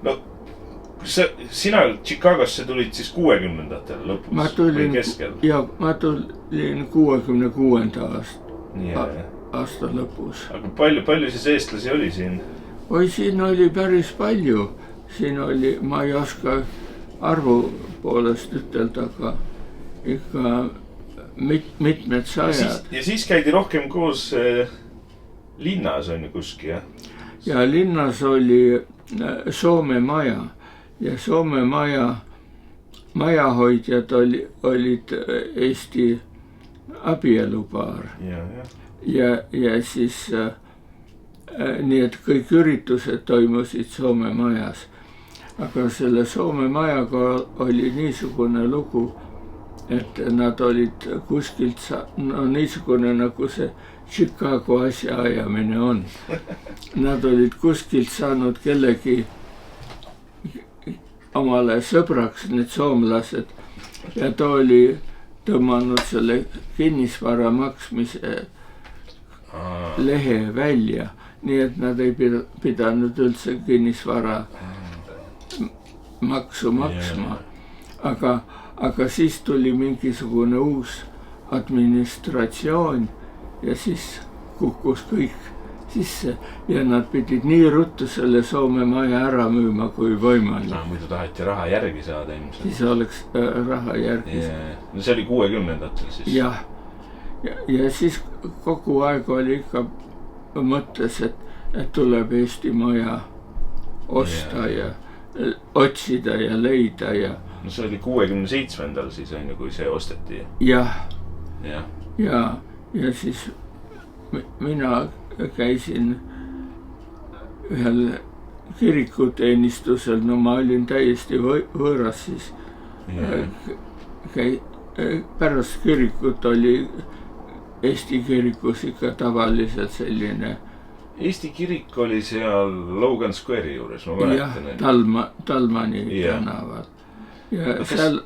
no sina Chicagosse tulid siis 60-ndatel lõpus või keskel? Ja ma tulin 66. aasta lõpus. Aga palju siis eestlasi oli siin? Oi, siin oli päris palju. Siin oli, ma ei oska arvu poolest ütelda, aga ikka mitmed sajad. Ja siis käidi rohkem koos linnas on ju kuski, jah? Ja linnas oli Soome maja. Ja Soome majahoidjad olid Eesti abielupaar. Ja siis nii, et kõik üritused toimusid Soome majas. Aga selle Soome majaga oli niisugune lugu, et nad olid kuskilt, niisugune nagu see Chicago asjaajamine on. Nad olid kuskilt saanud kellegi omale sõbraks, need soomlased, ja ta oli tõmmanud selle kinnisvara maksmise lehe välja, nii et nad ei pidanud üldse kinnisvara maksu maksma. Aga siis tuli mingisugune uus administratsioon ja siis kukkus kõik sisse ja nad pidid nii ruttu selle Soome maja ära müüma kui võimalik. No, muidu taheti raha järgi saada ilmselt. Siis oleks raha järgi saada. No see oli 60-ndatel siis. Jah. Ja siis kogu aeg oli ikka mõttes, et tuleb Eesti maja osta ja otsida ja leida ja... No see oli 67-ndal siis on ju, kui see osteti. Jah. Ja siis mina käisin ühel kirikuteenistusel, no ma olin täiesti võõras siis. Pärast kirikut oli Eesti kirikus ikka tavaliselt selline. Eesti kirik oli seal Logan Square'i juures, ma mäletan. Jah, Talmani tänaval.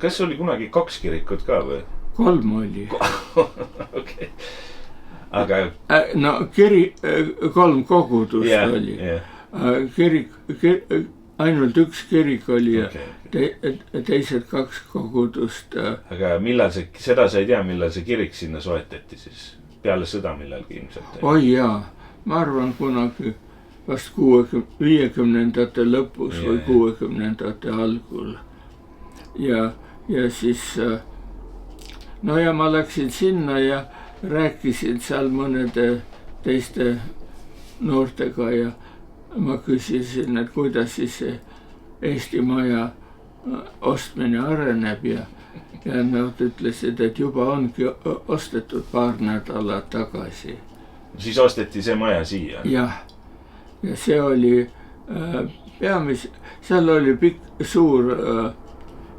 Kas oli kunagi 2 kirikut ka või? 3 oli. Okei. Aga... No 3 kogudust oli. Ainult 1 kirik oli ja teised 2 kogudust. Aga millal seda sa ei tea, millal see kirik sinna soetati siis? Peale sõda millalgi ilmselt? Oi jaa, ma arvan kunagi vast 50-ndate lõpus või 60-ndate algul. Ja siis, no ja ma läksin sinna ja rääkisin seal mõnede teiste noortega ja ma küsisin, et kuidas siis Eesti maja ostmine areneb ja nad ütlesid, et juba ongi ostetud paar nädalat tagasi. Siis osteti see maja siia? Jah, ja see oli seal oli suur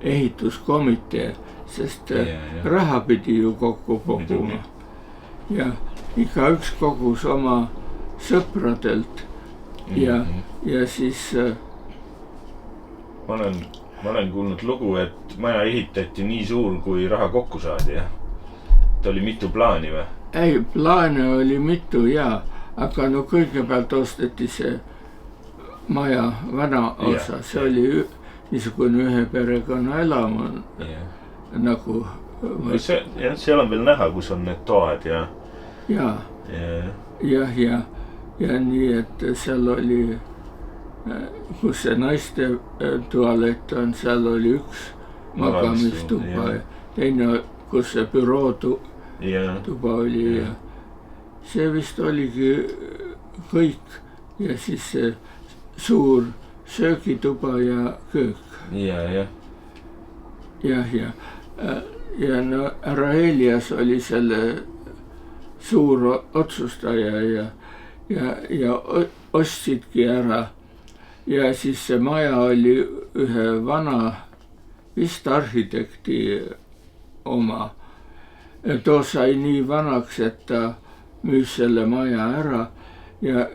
ehituskomitee, sest raha pidi ju kokku koguma. Ja igaüks kogus oma sõpradelt ja siis... Ma olen kuulnud lugu, et maja ehitati nii suur, kui raha kokku saadi, jah? Ta oli mitu plaani või? Ei, plaane oli mitu, jaa. Aga no kõigepealt osteti see maja vana osa. See oli niisugune ühe perekonna elamu nagu... Seal on veel näha, kus on need toad ja... Ja nii, et seal oli, kus see naiste tualett on, seal oli üks magamistuba ja teine, kus see büroo tuba oli ja see vist oligi kõik ja siis see suur söögituba ja köök. Ja no härra Elias oli selle suur otsustaja ja ostsidki ära. Ja siis see maja oli ühe vana vist arhitekti oma. Too sai nii vanaks, et ta müüs selle maja ära ja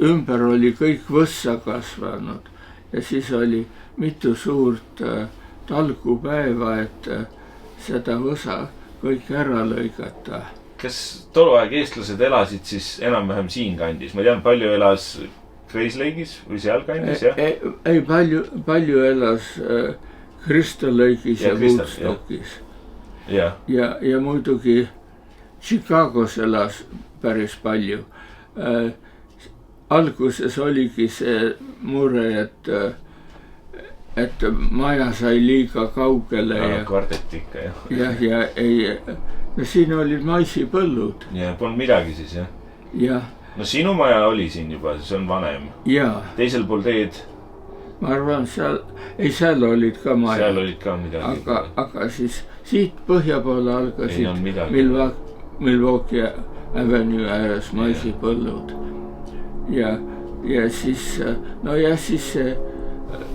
ümber oli kõik võssa kasvanud. Ja siis oli mitu suurt talgupäeva, et seda võsa kõik ära lõigata. Kas tolu aeg eestlased elasid siis enam-vähem siin kandis? Ma tean, palju elas Kreisleigis või seal kandis, jah? Ei, palju elas Kristolõigis ja Woodstockis. Ja muidugi Chicagos elas päris palju. Alguses oligi see mure, et maja sai liiga kaugele. Kvarteti ikka, jah. Ja siin olid maisipõllud. Ja polnud midagi siis, jah? Jah. No sinu maja oli siin juba, see on vanem. Jaa. Teisel pool teed? Ma arvan, seal olid ka maja. Seal olid ka midagi. Aga siis siit põhja poole algasid Milwaukee Avenue ääres maisipõllud. Ja siis, siis see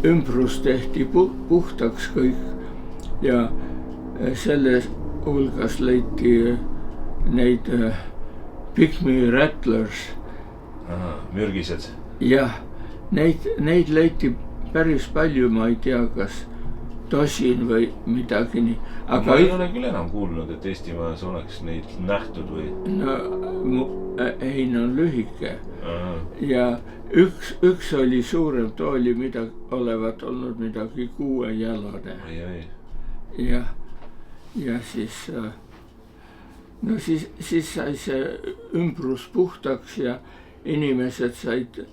ümbrus tehti puhtaks kõik ja selles hulgas leiti neid Pygmy Rattlers. Mürgised. Jah, neid leiti päris palju, ma ei tea, kas tosin või midagi nii. Ma ei ole küll enam kuulnud, et Eestimaas oleks neid nähtud või? Ei, on lühike. Ja üks oli suurem, too oli olevat olnud midagi 6-jalane. Ja siis, siis sai see ümbrus puhtaks ja inimesed said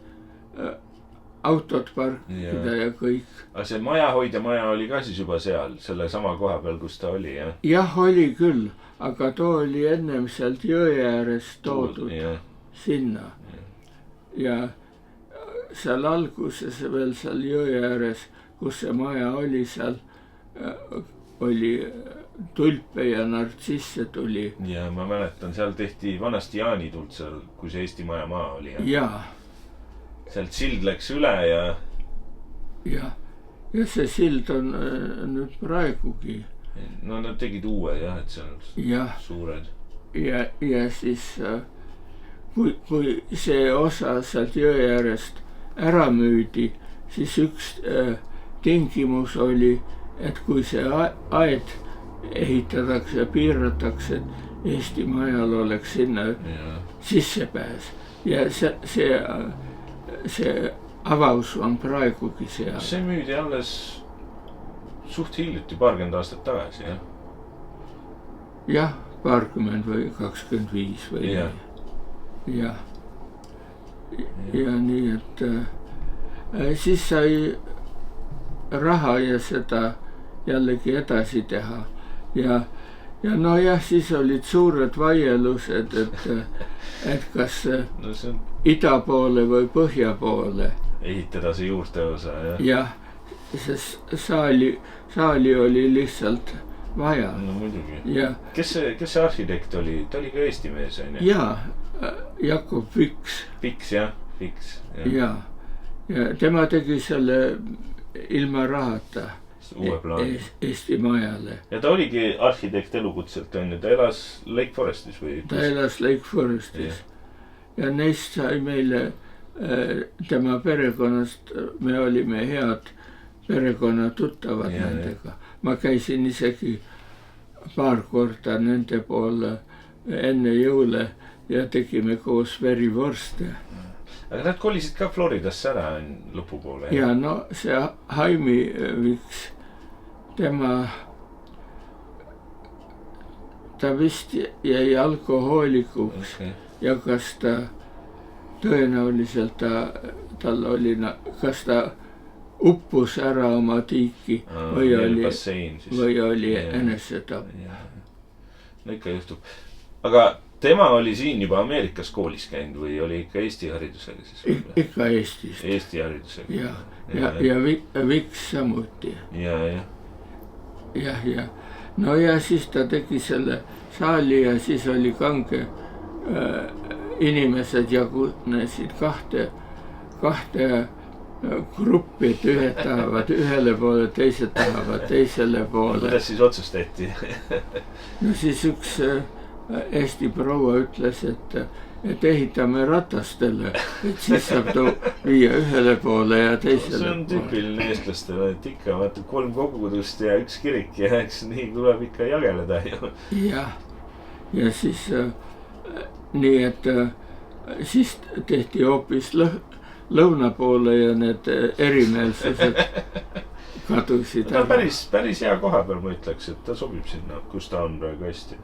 autot parkida ja kõik. Aga see majahoidja maja oli ka siis juba seal, selle sama koha peal, kus ta oli, jah? Jah, oli küll, aga too oli ennem sealt jõe äärest toodud sinna. Ja seal alguses veel seal jõe ääres, kus see maja oli, seal oli tulpe ja nartsisse tuli. Ja ma mäletan, seal tehti vanasti jaanituld seal, kui see Eesti maja maa oli. Jaa. Sealt sild läks üle ja... Ja see sild on nüüd praegugi. No nad tegid uue, jah, et see on suured. Ja siis, kui see osa sealt jõe äärest ära müüdi, siis üks tingimus oli, et kui see aed ehitatakse ja piiratakse, et Eesti majal oleks sinna sissepääs. Ja see avaus on praegugi seal. See müüdi alles suht hiljuti, paarkümmend aastat tagasi, jah? Jah, paarkümmend või 25 või nii. Ja nii, et siis sai raha ja seda jällegi edasi teha. Ja siis olid suured vaielused, et kas ida poole või põhja poole. Ehitada see juurteosa, jah? Jah, sest saali oli lihtsalt vaja. No muidugi. Kes see arhitekt oli? Ta oli ka Eesti mees, on ju? Jaa, Jakob Viks. Viks, jah, Viks. Ja tema tegi selle ilma rahata. Uue plaani. Eesti majale. Ja ta oligi arhitekt elukutselt, on ju, ta elas Lake Forestis või? Ta elas Lake Forestis. Ja neist sai meile tema perekonnast, me olime head perekonna tuttavad nendega. Ma käisin isegi paar korda nende poole enne jõule ja tegime koos verivorste. Aga nad kolisid ka Floridasse ära lõpupoole? Ja see Haimi Viks, ta vist jäi alkohoolikuks ja kas ta tõenäoliselt tal oli, kas ta uppus ära oma tiiki või oli enesetapp. No ikka juhtub. Aga tema oli siin juba Ameerikas koolis käinud või oli ikka Eesti haridusega siis? Ikka Eestist. Eesti haridusega. Ja Viks samuti. Ja. No ja siis ta tegi selle saali ja siis oli kange inimesed jagunesid kahte gruppi, et ühed tahavad ühele poole, teised tahavad teisele poole. Kuidas siis otsustati? No siis üks Eesti proua ütles, et ehitame ratastele, et siis saab viia ühele poole ja teisele poole. See on tüüpiline eestlastele, et ikka vaata 3 kogudust ja 1 kirik ja eks nii tuleb ikka jageleda. Ja siis nii, et siis tehti hoopis lõuna poole ja need erimeelsused kadusid ta on ära. päris hea koha peal, ma ütleks, et ta sobib sinna, kus ta on praegu hästi.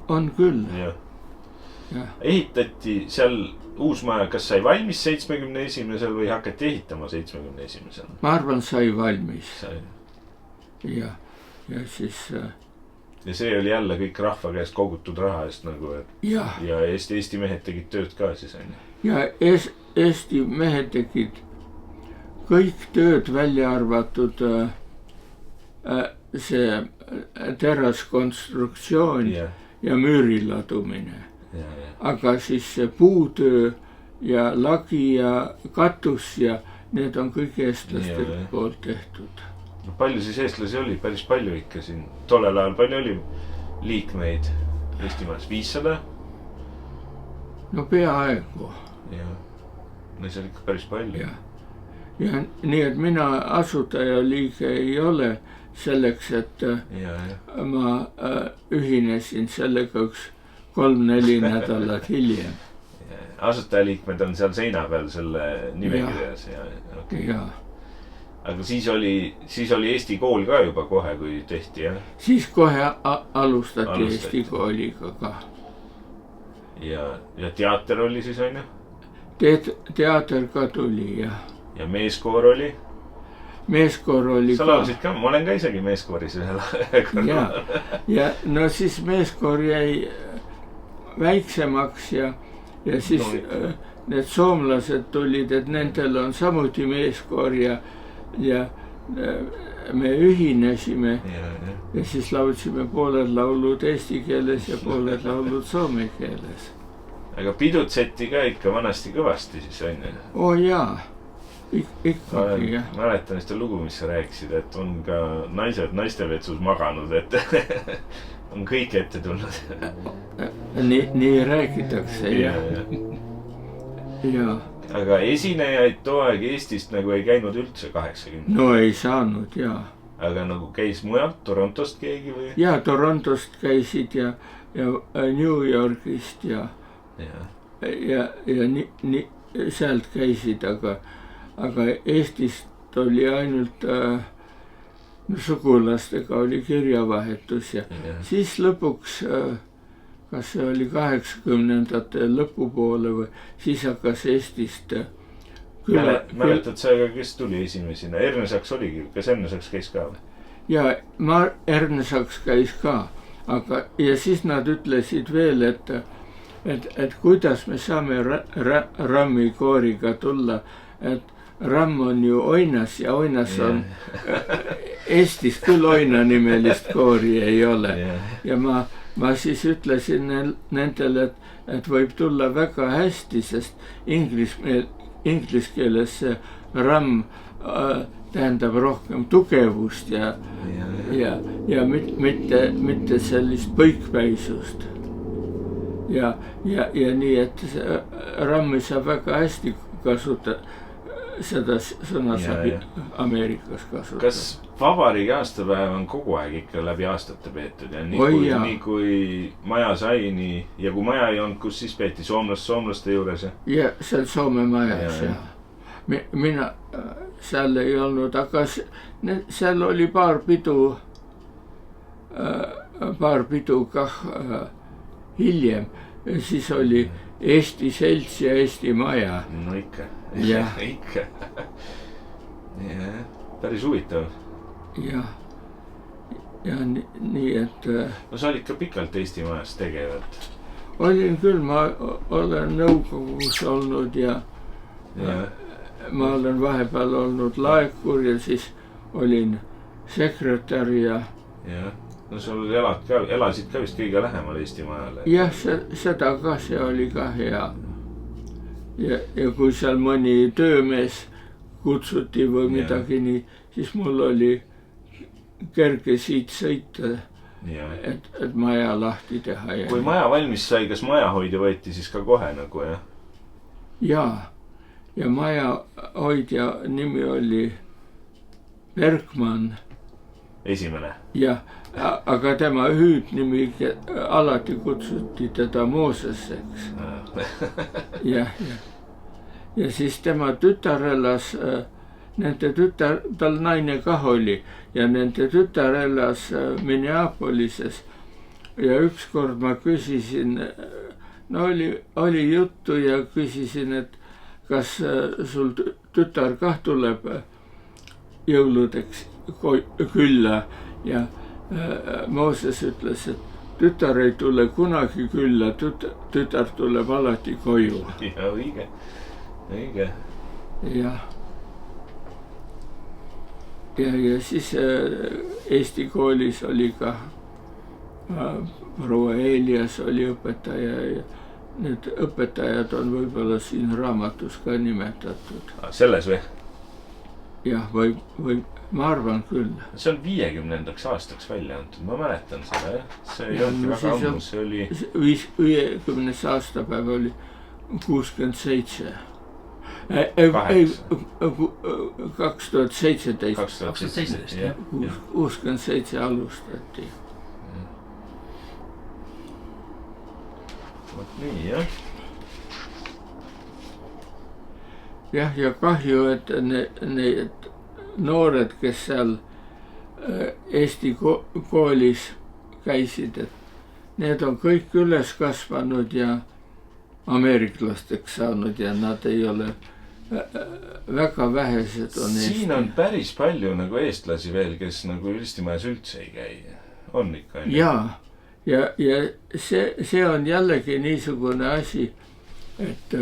On küll. Jah. Ehitati seal uus maja, kas sai valmis 71. või hakati ehitama 71. Ma arvan, sai valmis. Sai. Ja siis ja see oli jälle kõik rahva käest kogutud raha eest nagu, et ja Eesti mehed tegid tööd ka siis, on ju. Ja Eesti mehed tegid kõik tööd, välja arvatud see teraskonstruktsioon ja müüri ladumine. Aga siis see puutöö ja lagi ja katus ja need on kõik eestlaste poolt tehtud. No palju siis eestlasi oli? Päris palju ikka siin. Tollel ajal palju oli liikmeid Eestimaas? 500? No peaaegu. No see oli ikka päris palju. Ja nii, et mina asutaja liige ei ole selleks, et ma ühinesin sellega 3-4 nädalat hiljem. Asutajaliikmed on seal seina peal selle nimekirjas. Aga siis oli Eesti kool ka juba kohe, kui tehti, jah? Siis kohe alustati Eesti kooliga ka. Ja teater oli siis, on ju? Teater ka tuli, jah. Ja meeskoor oli? Meeskoor oli ka. Sa laulsid ka, ma olen ka isegi meeskooris ühel korral. Ja no siis meeskoor jäi väiksemaks ja siis need soomlased tulid, et nendel on samuti meeskoor ja me ühinesime ja siis laudsime pooled laulud eesti keeles ja pooled laulud soome keeles. Aga pidutseti ka ikka vanasti kõvasti siis, on ju? Oo jaa, ikkagi jah. Mäletan seda lugu, mis sa rääkisid, et on ka naised naistevetsus maganud, et on kõik ette tulnud. Nii räägitakse, jah. Jaa. Aga esinejaid too aeg Eestist nagu ei käinud üldse 80. No ei saanud, jaa. Aga nagu käis mujalt, Torontost keegi või? Jaa, Torontost käisid ja New Yorgist ja sealt käisid, aga Eestist oli ainult sugulastega oli kirjavahetus ja siis lõpuks kas see oli 80ndate lõpupoole või siis hakkas Eestist Mäletad sa aga, kes tuli esimesena? Ernesaks oligi, kas Ernesaks käis ka või? Ja Ernesaks käis ka, aga ja siis nad ütlesid veel, et kuidas me saame Rammi kooriga tulla, et Ramm on ju Oinas ja Oinas on Eestis küll Oina nimelist koori ei ole ja ma siis ütlesin nendele, et võib tulla väga hästi, sest inglis keeles see Ramm tähendab rohkem tugevust ja mitte sellist põikpäisust. Ja nii, et Rammi saab väga hästi kasutada, seda sõna saab Ameerikas kasutada. Kas vabariigi aastapäev on kogu aeg ikka läbi aastate peetud ja nii kui maja sai, nii ja kui maja ei olnud, kus siis peeti soomlaste juures? Ja seal Soome majas, jah. Mina seal ei olnud, aga seal oli paar pidu kah hiljem. Siis oli Eesti selts ja Eesti maja. No ikka. Jah. Ikka. Päris huvitav. Jah. Ja nii, et... No sa olid ka pikalt Eesti majas tegevad. Olin küll, ma olen nõukogus olnud ja ma olen vahepeal olnud laekur ja siis olin sekretär ja... No sul elasid ka vist kõige lähemal Eesti majale. Jah, seda ka, see oli ka hea. Ja kui seal mõni töömees kutsuti või midagi nii, siis mul oli kerge siit sõita, et maja lahti teha. Kui maja valmis sai, kas majahoidja võeti siis ka kohe nagu, jah? Jaa, ja majahoidja nimi oli Bergman. Esimene? Jah, aga tema hüüdnimi alati kutsuti teda Mooseseks. ja siis tema tütar elas, nende tütar, tal naine kah oli ja nende tütar elas Minneapolises. Ja ükskord ma küsisin, no oli juttu ja küsisin, et kas sul tütar kah tuleb jõuludeks külla ja Mooses ütles, et tütar ei tule kunagi külla, tütar tuleb alati koju. Ja õige. Ja siis Eesti koolis oli ka proua Elias oli õpetaja ja need õpetajad on võib-olla siin raamatus ka nimetatud. Selles või? Jah, või ma arvan küll. See on 50. aastaks välja antud, ma mäletan seda, jah. See ei olnud väga ammu, see oli... 50. aastapäev oli 67. 2017. 67 alustati. Vot nii, jah. Jah, ja kahju, et need noored, kes seal Eesti koolis käisid, et need on kõik üles kasvanud ja ameeriklasteks saanud ja nad ei ole, väga vähesed on Eesti. Siin on päris palju nagu eestlasi veel, kes nagu Eestimajas üldse ei käi. On ikka? Jaa. Ja see on jällegi niisugune asi, et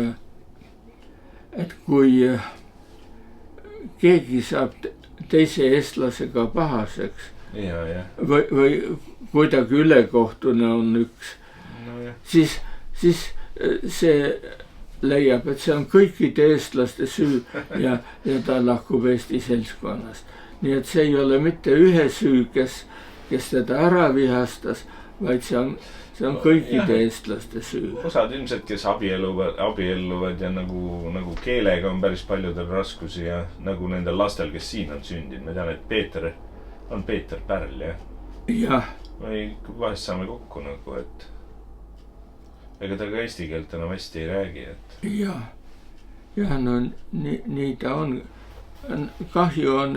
kui keegi saab teise eestlasega pahaseks või kuidagi ülekohtune on üks, siis see leiab, et see on kõikide eestlaste süü ja ta lahkub Eesti seltskonnast. Nii et see ei ole mitte ühe süü, kes teda ära vihastas, vaid see on kõikide eestlaste süü. Osad ilmselt, kes abielluvad ja nagu keelega on päris paljudel raskusi ja nagu nendel lastel, kes siin on sündinud. Ma tean, et Peeter on Peeter Pärl, jah? Jah. Või vahest saame kokku nagu, et ega ta ka eesti keelt enam hästi ei räägi, et... Jah, no nii ta on. Kahju on,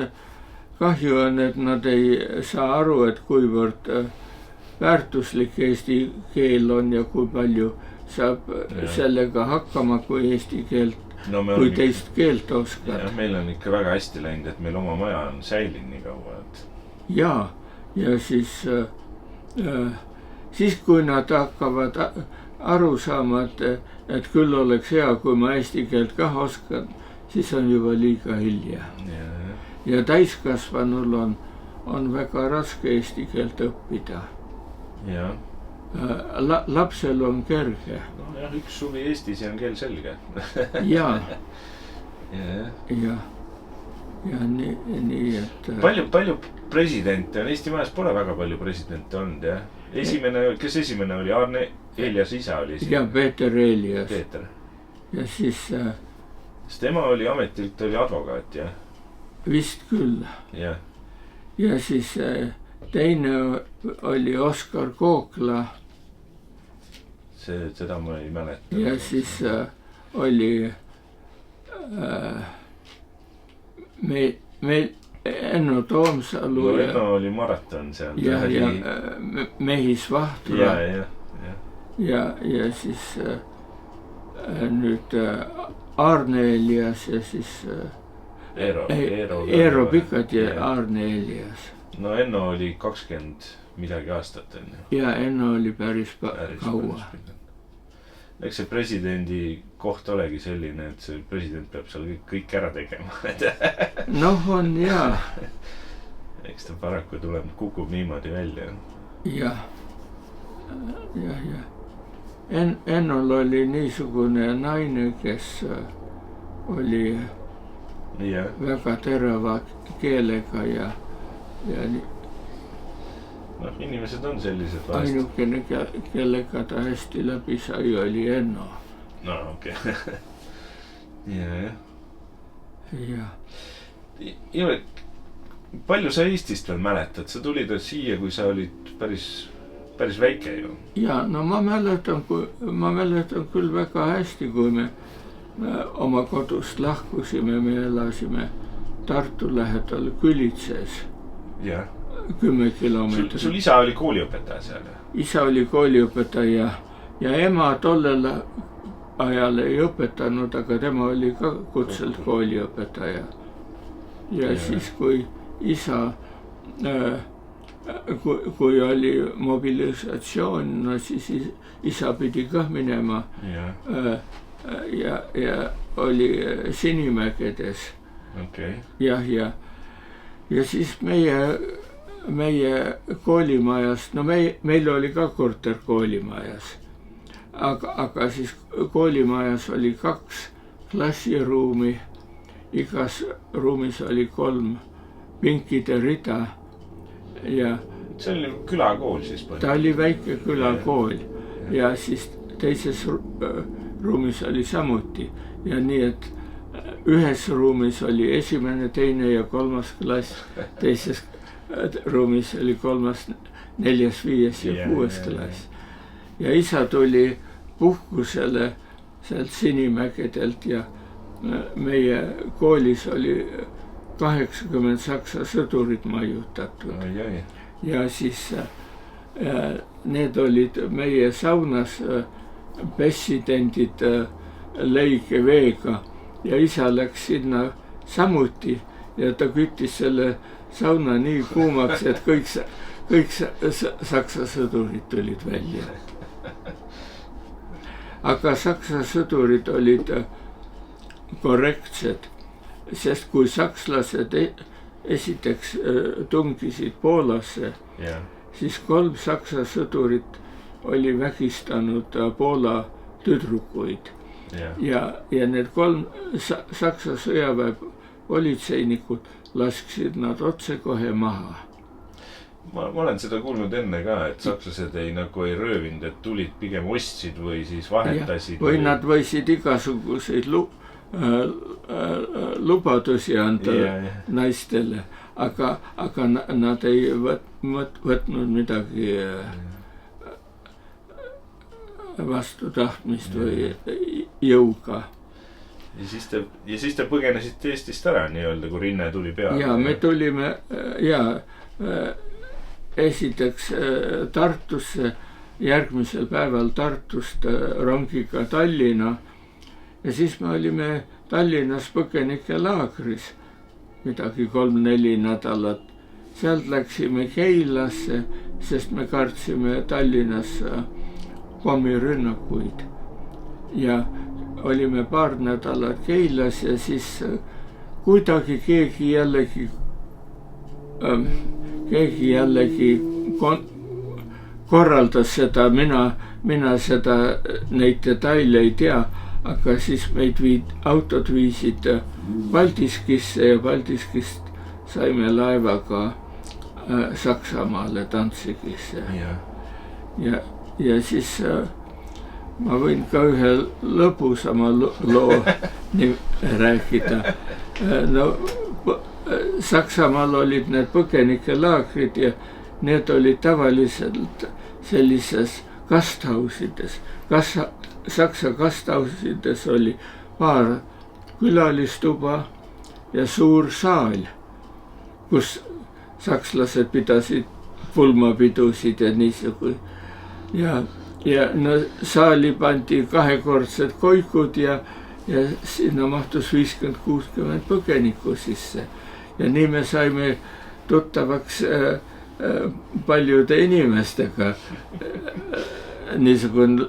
et nad ei saa aru, et kuivõrd väärtuslik eesti keel on ja kui palju saab sellega hakkama, kui eesti keelt, kui teist keelt oskad. Ja meil on ikka väga hästi läinud, et meil oma maja on säilinud nii kaua, et... Ja siis kui nad hakkavad aru saama, et küll oleks hea, kui ma eesti keelt kah oskan, siis on juba liiga hilja. Ja täiskasvanul on väga raske eesti keelt õppida. Ja. Lapsel on kerge. No jah, üks suvi Eestis ja on keel selge. Ja nii, et... Palju presidente on? Eestimajas pole väga palju presidente olnud, jah? Kes esimene oli? Arne Elias isa oli esimene? Ja, Peeter Elias. Peeter. Ja siis... Sest tema oli ametilt, oli advokaat, jah? Vist küll. Ja. Ja siis... Teine oli Oskar Kookla. Seda ma ei mäleta. Ja siis oli meil Enno Toomsalu. No Enno oli maraton seal. Ja Mehis Vahtra. Ja siis nüüd Arne Elias ja siis Eero Pikad ja Arne Elias. No Enno oli 20 midagi aastat enne. Ja Enno oli päris kaua. Eks see presidendi koht olegi selline, et see president peab seal kõik ära tegema. Noh, on jaa. Eks ta paraku kukub niimoodi välja. Jah. Ennol oli niisugune naine, kes oli väga terava keelega ja noh, inimesed on sellised vahest. Ainukene, kellega ta hästi läbi sai, oli Enno. No okei. Ja. Ive, palju sa Eestist veel mäletad? Sa tulid siia, kui sa olid päris väike ju. Ja, no ma mäletan küll väga hästi, kui me oma kodust lahkusime, me elasime Tartu lähedal Külitses, jah. 10 kilomeetrit. Sul isa oli kooliõpetaja seal? Isa oli kooliõpetaja ja ema tollel ajal ei õpetanud, aga tema oli ka kutselt kooliõpetaja. Ja siis kui isa, kui oli mobilisatsioon, no siis isa pidi ka minema ja oli Sinimägedes. Okay. Ja siis meie koolimajast, no meil oli ka korter koolimajas, aga siis koolimajas oli 2 klassiruumi, igas ruumis oli 3 pinkide rida ja see oli külakool siis? Ta oli väike külakool ja siis teises ruumis oli samuti ja nii, et ühes ruumis oli 1., 2. ja 3. klass, teises ruumis oli 3., 4., 5. ja 6. klass. Ja isa tuli puhkusele sealt Sinimägedelt ja meie koolis oli 80 saksa sõdurit majutatud. Ja siis need olid meie saunas pessidendid leige veega ja isa läks sinna samuti ja ta küttis selle sauna nii kuumaks, et kõik saksa sõdurid tulid välja. Aga saksa sõdurid olid korrektsed, sest kui sakslased esiteks tungisid Poolasse, siis 3 saksa sõdurit oli vägistanud Poola tüdrukuid. Ja need 3 saksa sõjaväe politseinikud lasksid nad otsekohe maha. Ma olen seda kuulnud enne ka, et sakslased ei röövinud, et tulid pigem ostsid või siis vahetasid. Või nad võisid igasuguseid lubadusi anda naistele, aga nad ei võtnud midagi vastu tahtmist või jõuga. Ja siis te põgenesite Eestist ära nii-öelda, kui rinne tuli peale? Ja me tulime esiteks Tartusse, järgmisel päeval Tartust rongiga Tallinna ja siis me olime Tallinnas põgenikelaagris midagi 3-4 nädalat. Sealt läksime Keilasse, sest me kartsime Tallinnas pommirünnakuid ja olime paar nädalat Keilas ja siis kuidagi keegi jällegi korraldas seda, mina seda neid detaile ei tea, aga siis meid autod viisid Paldiskisse ja Paldiskist saime laevaga Saksamaale Danzigisse. Ja siis ma võin ka ühe lõbusama loo rääkida. No, Saksamaal olid need põgenikelaagrid ja need olid tavaliselt sellises kasthausides. Saksa kasthausides oli paar külalistuba ja suur saal, kus sakslased pidasid pulmapidusid ja niisugune. Ja no saali pandi 2-kordsed koikud ja sinna mahtus 50-60 põgenikku sisse. Ja nii me saime tuttavaks paljude inimestega. Niisugune,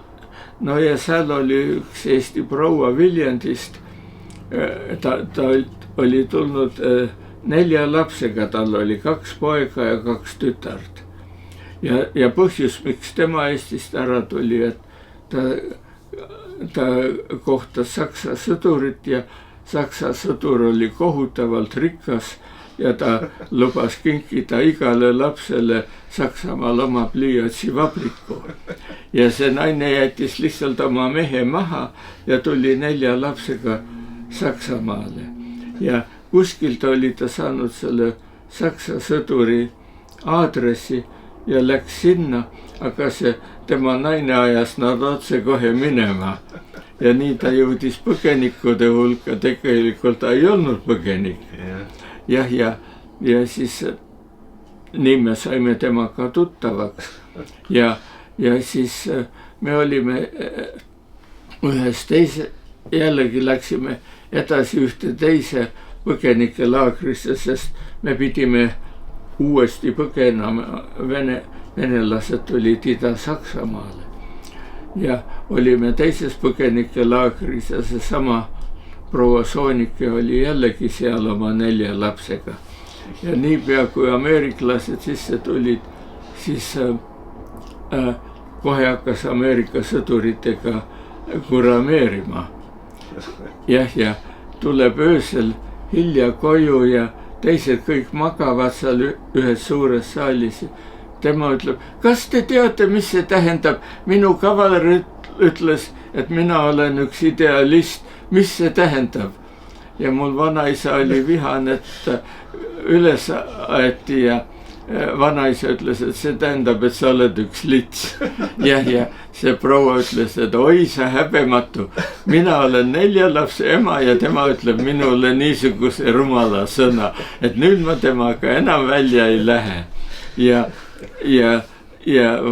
no ja seal oli üks Eesti proua Viljandist. Ta oli tulnud 4 lapsega, tal oli 2 poega ja 2 tütart. Ja põhjus, miks tema Eestist ära tuli, et ta kohtas saksa sõdurit ja saksa sõdur oli kohutavalt rikas ja ta lubas kinkida igale lapsele Saksamaal oma pliiatsivabriku. Ja see naine jättis lihtsalt oma mehe maha ja tuli 4 lapsega Saksamaale. Ja kuskilt oli ta saanud selle saksa sõduri aadressi ja läks sinna, aga see tema naine ajas nad otse kohe minema. ja nii ta jõudis põgenikude hulka, tegelikult ta ei olnud põgenik. Jah, ja siis nii me saime temaga tuttavaks ja siis me olime ühes teise, jällegi läksime edasi ühte teise põgenikelaagrisse, sest me pidime uuesti põgenema, venelased tulid Ida-Saksamaale ja olime teises põgenikelaagris ja seesama proua Soonike oli jällegi seal oma 4 lapsega. Ja niipea kui ameeriklased sisse tulid, siis kohe hakkas Ameerika sõduritega kurameerima. Jah, ja tuleb öösel hilja koju ja teised kõik magavad seal ühes suures saalis. Tema ütleb, kas te teate, mis see tähendab? Minu kavaler ütles, et mina olen üks idealist. Mis see tähendab? Ja mul vanaisa oli vihane, et üles aeti ja vanaisa ütles, et see tähendab, et sa oled üks lits. Ja see proua ütles, et oi sa häbematu, mina olen 4 lapse ema ja tema ütleb minule niisuguse rumala sõna, et nüüd ma temaga enam välja ei lähe. Ja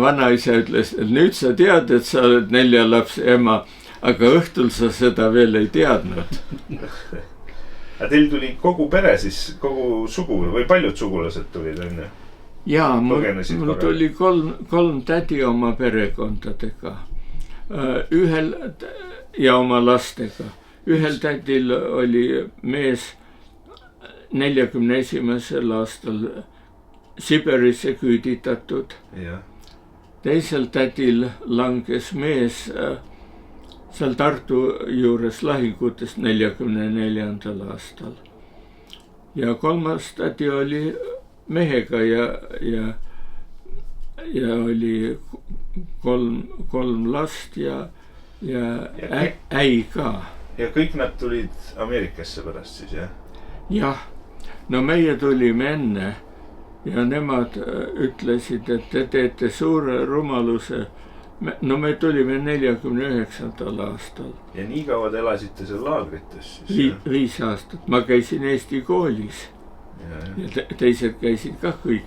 vanaisa ütles, et nüüd sa tead, et sa oled 4 lapse ema, aga õhtul sa seda veel ei teadnud. Ja teil tuli kogu pere siis, kogu sugu või paljud sugulased tulid, on ju? Jaa, mul tuli 3 tädi oma perekondadega ja oma lastega. Ühel tädil oli mees 41. aastal Siberisse küüditatud. Teisel tädil langes mees seal Tartu juures lahingutest 44. aastal. Ja 3. tädi oli mehega ja oli 3 last ja äi ka. Ja kõik nad tulid Ameerikasse pärast siis, jah? Jah, no meie tulime enne ja nemad ütlesid, et te teete suure rumaluse. No me tulime 49. aastal. Ja nii kaua te elasite seal laagrites siis? 5 aastat. Ma käisin Eesti koolis. Ja teised käisid ka kõik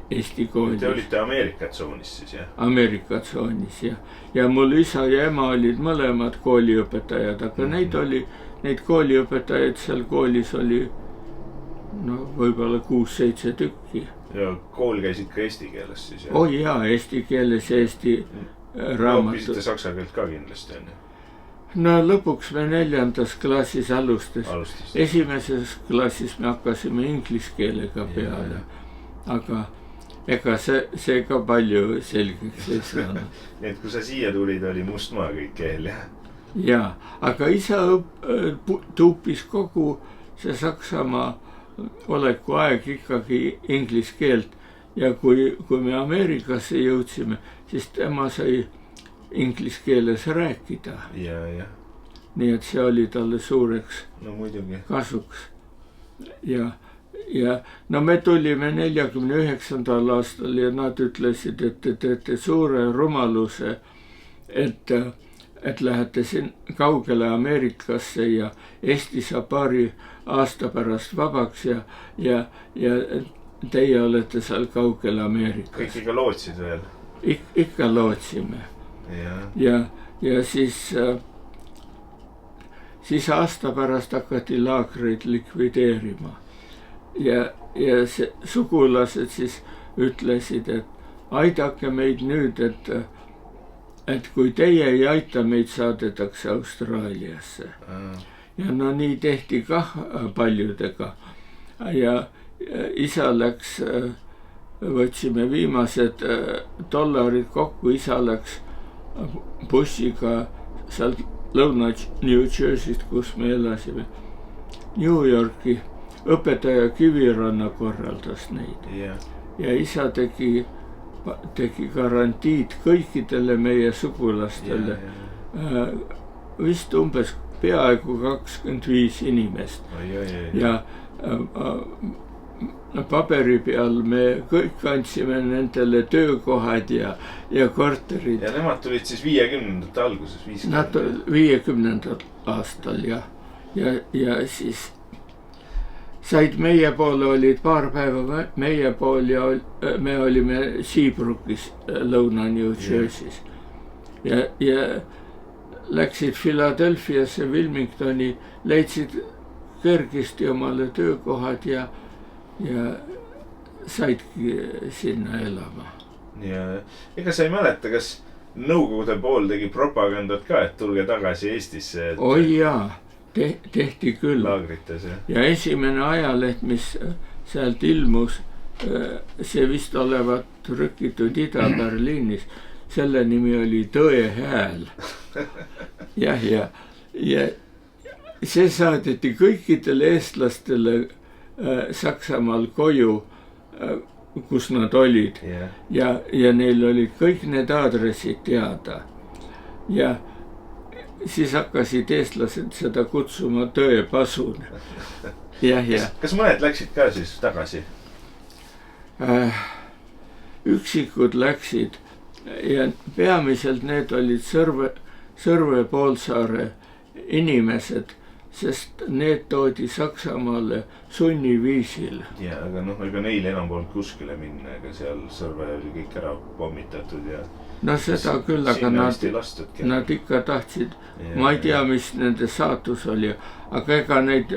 Eesti koolis. Te olite Ameerika tsoonis siis, jah? Ameerika tsoonis, jah. Ja mul isa ja ema olid mõlemad kooliõpetajad, aga neid kooliõpetajaid seal koolis oli võib-olla 6-7 tükki. Ja kool käisid ka eesti keeles siis, jah? Oh jaa, eesti keeles ja eesti raamatud. Õppisite saksa keelt ka kindlasti, on ju? No lõpuks me 4. klassis alustas. Esimeses klassis me hakkasime inglise keelega peale. Aga ega see ka palju selgeks ei saanud. Nii et kui sa siia tulid, oli mustmaa kõik keel, jah? Jaa, aga isa tuupis kogu see Saksamaa oleku aeg ikkagi inglise keelt ja kui me Ameerikasse jõudsime, siis tema sai inglise keeles rääkida. Ja. Nii et see oli talle suureks kasuks. Ja no me tulime 49. aastal ja nad ütlesid, et te teete suure rumaluse, et lähete siin kaugele Ameerikasse ja Eesti saab paari aasta pärast vabaks ja teie olete seal kaugel Ameerikas. Kõik ikka lootsid veel? Ikka lootsime. Ja siis aasta pärast hakati laagreid likvideerima. Ja sugulased siis ütlesid, et aidake meid nüüd, et kui teie ei aita, meid saadetakse Austraaliasse. Ja no nii tehti kah paljudega. Ja isa läks, võtsime viimased dollarid kokku, isa läks bussiga sealt lõuna New Jersey'st, kus me elasime, New Yorki. Õpetaja Kiviranna korraldas neid. Ja isa tegi garantiid kõikidele meie sugulastele. Vist umbes peaaegu 25 inimest. Ja paberi peal me kõik andsime nendele töökohad ja korterid. Ja nemad tulid siis 50ndate alguses, 50. Nad 50. aastal ja siis said meie poole, olid paar päeva meie pool ja me olime Seabrookis, lõuna New Jersey's. Ja läksid Philadelphiasse, Wilmingtoni, leidsid kergesti omale töökohad ja saidki sinna elama. Ja ega sa ei mäleta, kas Nõukogude pool tegi propagandat ka, et tulge tagasi Eestisse? Oi jaa, tehti küll. Laagrites, jah. Ja esimene ajaleht, mis sealt ilmus, see vist olevat trükitud Ida-Berliinis, selle nimi oli Tõe hääl. Ja see saadeti kõikidele eestlastele Saksamaal koju, kus nad olid. Ja neil olid kõik need aadressid teada. Ja siis hakkasid eestlased seda kutsuma Tõepasun. Kas mõned läksid ka siis tagasi? Üksikud läksid ja peamiselt need olid Sõrve poolsaare inimesed, sest need toodi Saksamaale sunniviisil. Ja, aga ega neil enam polnud kuskile minna, ega seal Sõrve oli kõik ära pommitatud ja... No seda küll, aga nad ikka tahtsid, ma ei tea, mis nende saatus oli, aga ega neid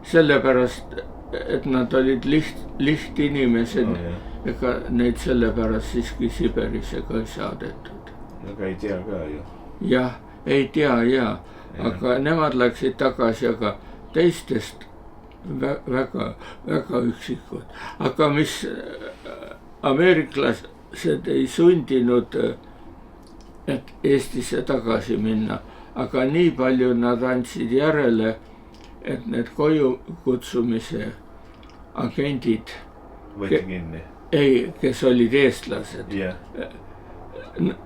sellepärast, et nad olid lihtinimesed, ega neid sellepärast siiski Siberisse ka ei saadetud. Aga ei tea ka ju. Jah, ei tea, jaa. Aga nemad läksid tagasi, aga teistest väga üksikud. Aga mis ameeriklased ei sundinud, et Eestisse tagasi minna, aga nii palju nad andsid järele, et need koju kutsumise agendid võeti kinni. Ei, kes olid eestlased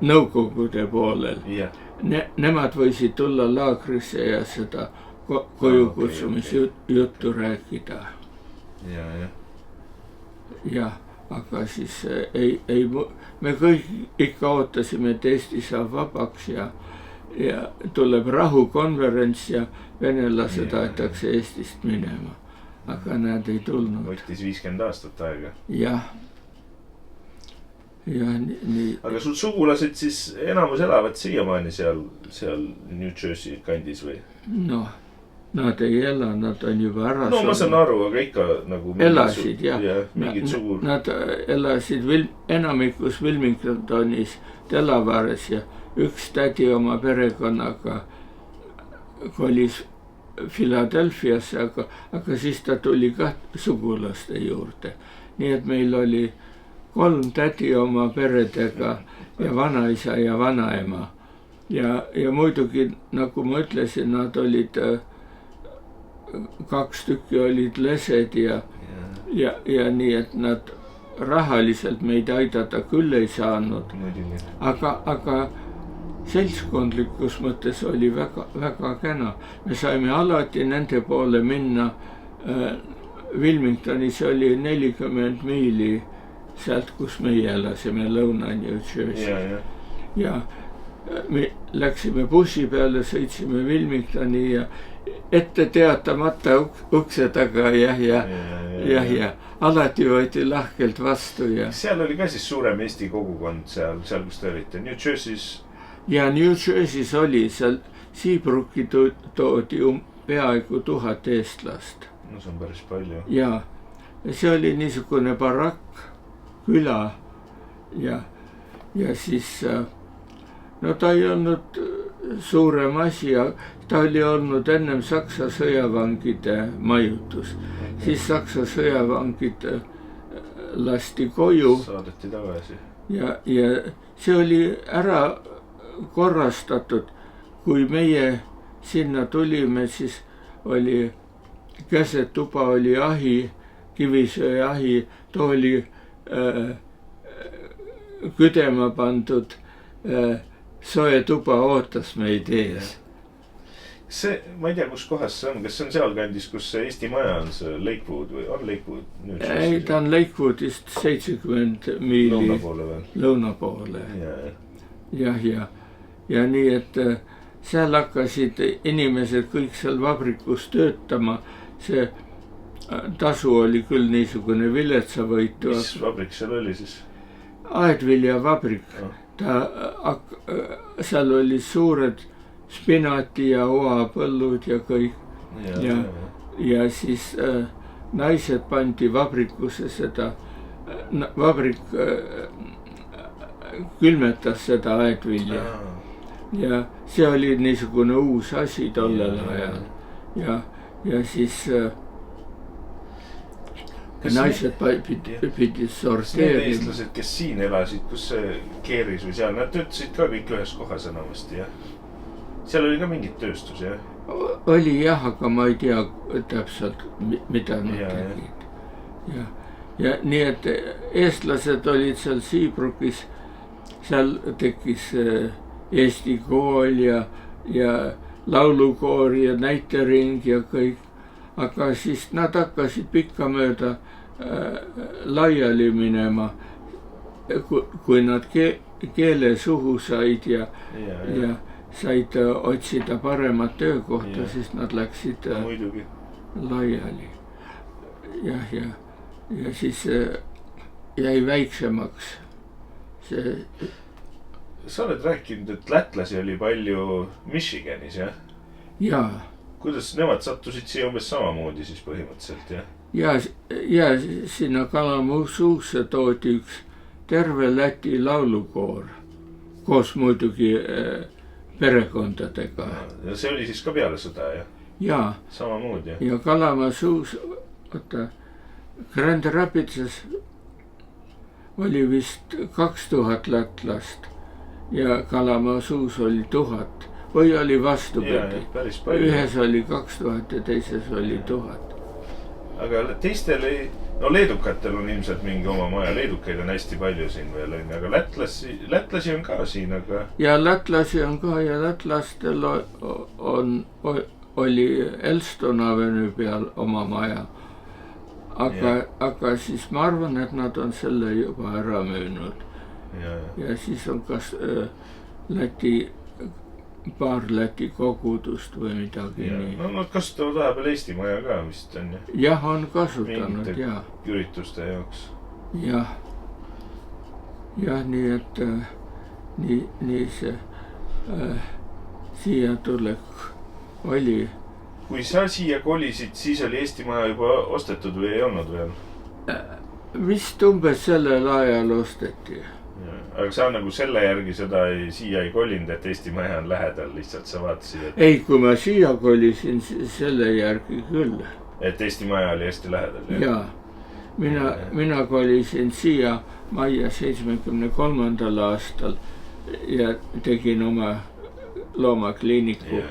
Nõukogude poolel. Nemad võisid tulla laagrisse ja seda koju kutsumisjuttu rääkida. Ja, aga siis me kõik ikka ootasime, et Eesti saab vabaks ja tuleb rahukonverents ja venelased aetakse Eestist minema. Aga nad ei tulnud. Võttis 50 aastat aega. Jah. Nii. Aga sul sugulased siis enamus elavad siiamaani seal New Jersey kandis või? No, nad ei ela, nad on juba ära. No ma saan aru, aga ikka nagu... Elasid, jah. Mingid sugur. Nad elasid enamikus Wilmingtonis, Delawares ja üks tädi oma perekonnaga kolis Philadelphiasse, aga siis ta tuli ka sugulaste juurde. Nii et meil oli 3 tädi oma peredega ja vanaisa ja vanaema. Ja muidugi, nagu ma ütlesin, nad olid 2 tükki olid lesed ja nii, et nad rahaliselt meid aidata küll ei saanud. Aga seltskondlikus mõttes oli väga kena. Me saime alati nende poole minna. Wilmingtonis oli 40 miili sealt, kus meie elasime, lõuna New Jersey. Ja me läksime bussi peale, sõitsime Wilmingtoni ja ette teatamata ukse taga ja alati võeti lahkelt vastu. Seal oli ka siis suurem Eesti kogukond seal, kus te olite, New Jersey's? Ja New Jersey's oli, seal Seabrooki toodi peaaegu 1000 eestlast. No see on päris palju. Ja see oli niisugune barakk, küla ja siis no ta ei olnud suurem asi, ta oli olnud ennem Saksa sõjavangide majutus. Siis Saksa sõjavangid lasti koju. Saadeti tagasi. Ja see oli ära korrastatud. Kui meie sinna tulime, siis oli keset tuba oli ahi, Kivisöe ahi, too oli küdema pandud soe tuba ootas meid ees. see, ma ei tea, kus kohas see on, kas see on sealkandis, kus see Eesti Maja on, see Lakewood või on Lakewood? Ei, ta on Lakewoodist 70 miili lõunapoole veel. Lõunapoole. Ja nii, et seal hakkasid inimesed kõik seal vabrikus töötama. See tasu oli küll niisugune viletsavõitu. Mis vabrik seal oli siis? Aedviljavabrik. Seal oli suured spinati ja oapõllud ja kõik. Ja siis naised pandi vabrikusse seda, vabrik külmetas seda aedvilja. Ja see oli niisugune uus asi tollel ajal. Ja siis naised pidid sorteerima. Need eestlased, kes siin elasid, kus see Keeris või seal, nad töötasid ka kõik ühes kohas enamasti, jah? Seal oli ka mingit tööstus, jah? Oli jah, aga ma ei tea täpselt, mida nad tegid. Ja nii, et eestlased olid seal Seabrooke'is, seal tekkis Eesti kool ja laulukoor ja näitering ja kõik. Aga siis nad hakkasid pikkamööda laiali minema, kui nad keele suhu said ja said otsida paremat töökohta, siis nad läksid laiali. Ja siis jäi väiksemaks see. Sa oled rääkinud, et lätlasi oli palju Michiganis, jah? Jaa. Kuidas nemad sattusid siia umbes samamoodi siis põhimõtteliselt, jah? Ja sinna Kalamusuusse toodi üks terve Läti laulukoor koos muidugi perekondadega. Ja see oli siis ka peale sõda, jah? Jaa. Samamoodi, jah? Ja Kalamasuus, Grand Rapidses oli vist 2000 lätlast ja Kalamasuus oli 1000 või oli vastupidi. Ühes oli 2000 ja teises oli 1000. Aga teistel ei, no leedukatel on ilmselt mingi oma maja, leedukaid on hästi palju siin veel, aga lätlasi on ka siin, aga... Ja lätlasi on ka ja lätlastel oli Elston Avenue peal oma maja. Aga siis ma arvan, et nad on selle juba ära müünud. Ja siis on kas paar Läti kogudust või midagi nii. No nad kasutavad vahepeal Eesti maja ka vist on, jah? Jah, on kasutanud, jah. Mingite ürituste jaoks. Jah, nii et nii see siia tulek oli. Kui sa siia kolisid, siis oli Eesti maja juba ostetud või ei olnud veel? Vist umbes sellel ajal osteti. Aga sa nagu selle järgi seda siia ei kolinud, et Eesti maja on lähedal, lihtsalt sa vaatasid, et... Ei, kui ma siia kolisin, selle järgi küll. Et Eesti maja oli hästi lähedal, jah? Jaa. Mina kolisin siia majja 73. aastal ja tegin oma loomakliiniku.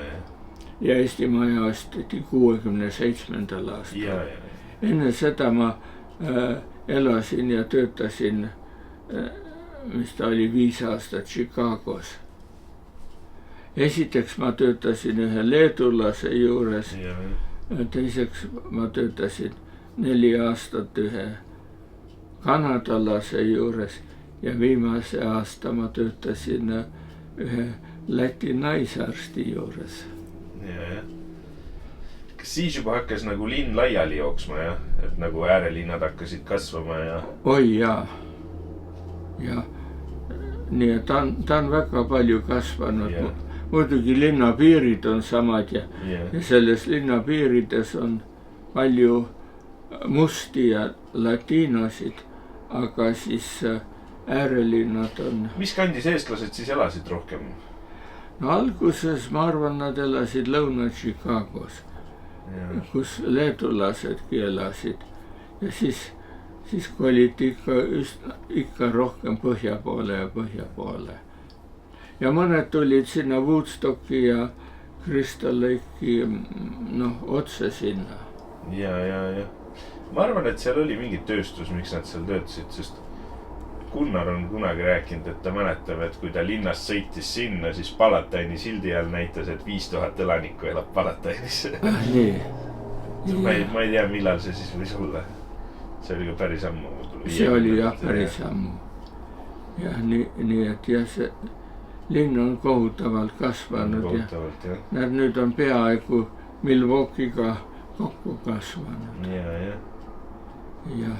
Ja Eesti maja osteti 67. aastal. Enne seda ma elasin ja töötasin... mis ta oli 5 aastat Chicagos. Esiteks ma töötasin ühe leedulase juures, teiseks ma töötasin 4 aastat ühe kanadalase juures ja viimase aasta ma töötasin ühe Läti naisarsti juures. Kas siis juba hakkas nagu linn laiali jooksma, jah? Et nagu äärelinnad hakkasid kasvama ja... Oi, jaa. Ja nii, et ta on väga palju kasvanud. Muidugi linnapiirid on samad ja selles linnapiirides on palju musti ja latiinosid, aga siis äärelinnad on... Mis kandis eestlased siis elasid rohkem? No alguses ma arvan, nad elasid Lõuna-Chicagos, kus leedulasedki elasid ja siis koliti ikka rohkem põhja poole. Ja mõned tulid sinna Woodstocki ja Crystal Lake'i, otse sinna. Ja. Ma arvan, et seal oli mingi tööstus, miks nad seal töötasid, sest Gunnar on kunagi rääkinud, et ta mäletab, et kui ta linnast sõitis sinna, siis Palataini sildi all näitas, et 5000 elanikku elab Palatainis. Nii. ma ei tea, millal see siis võis olla. See oli ka päris ammu. See oli jah päris ammu. Jah, nii et jah, see linn on kohutavalt kasvanud. Ja nüüd on peaaegu Milwaukee'ga kokku kasvanud. Ja.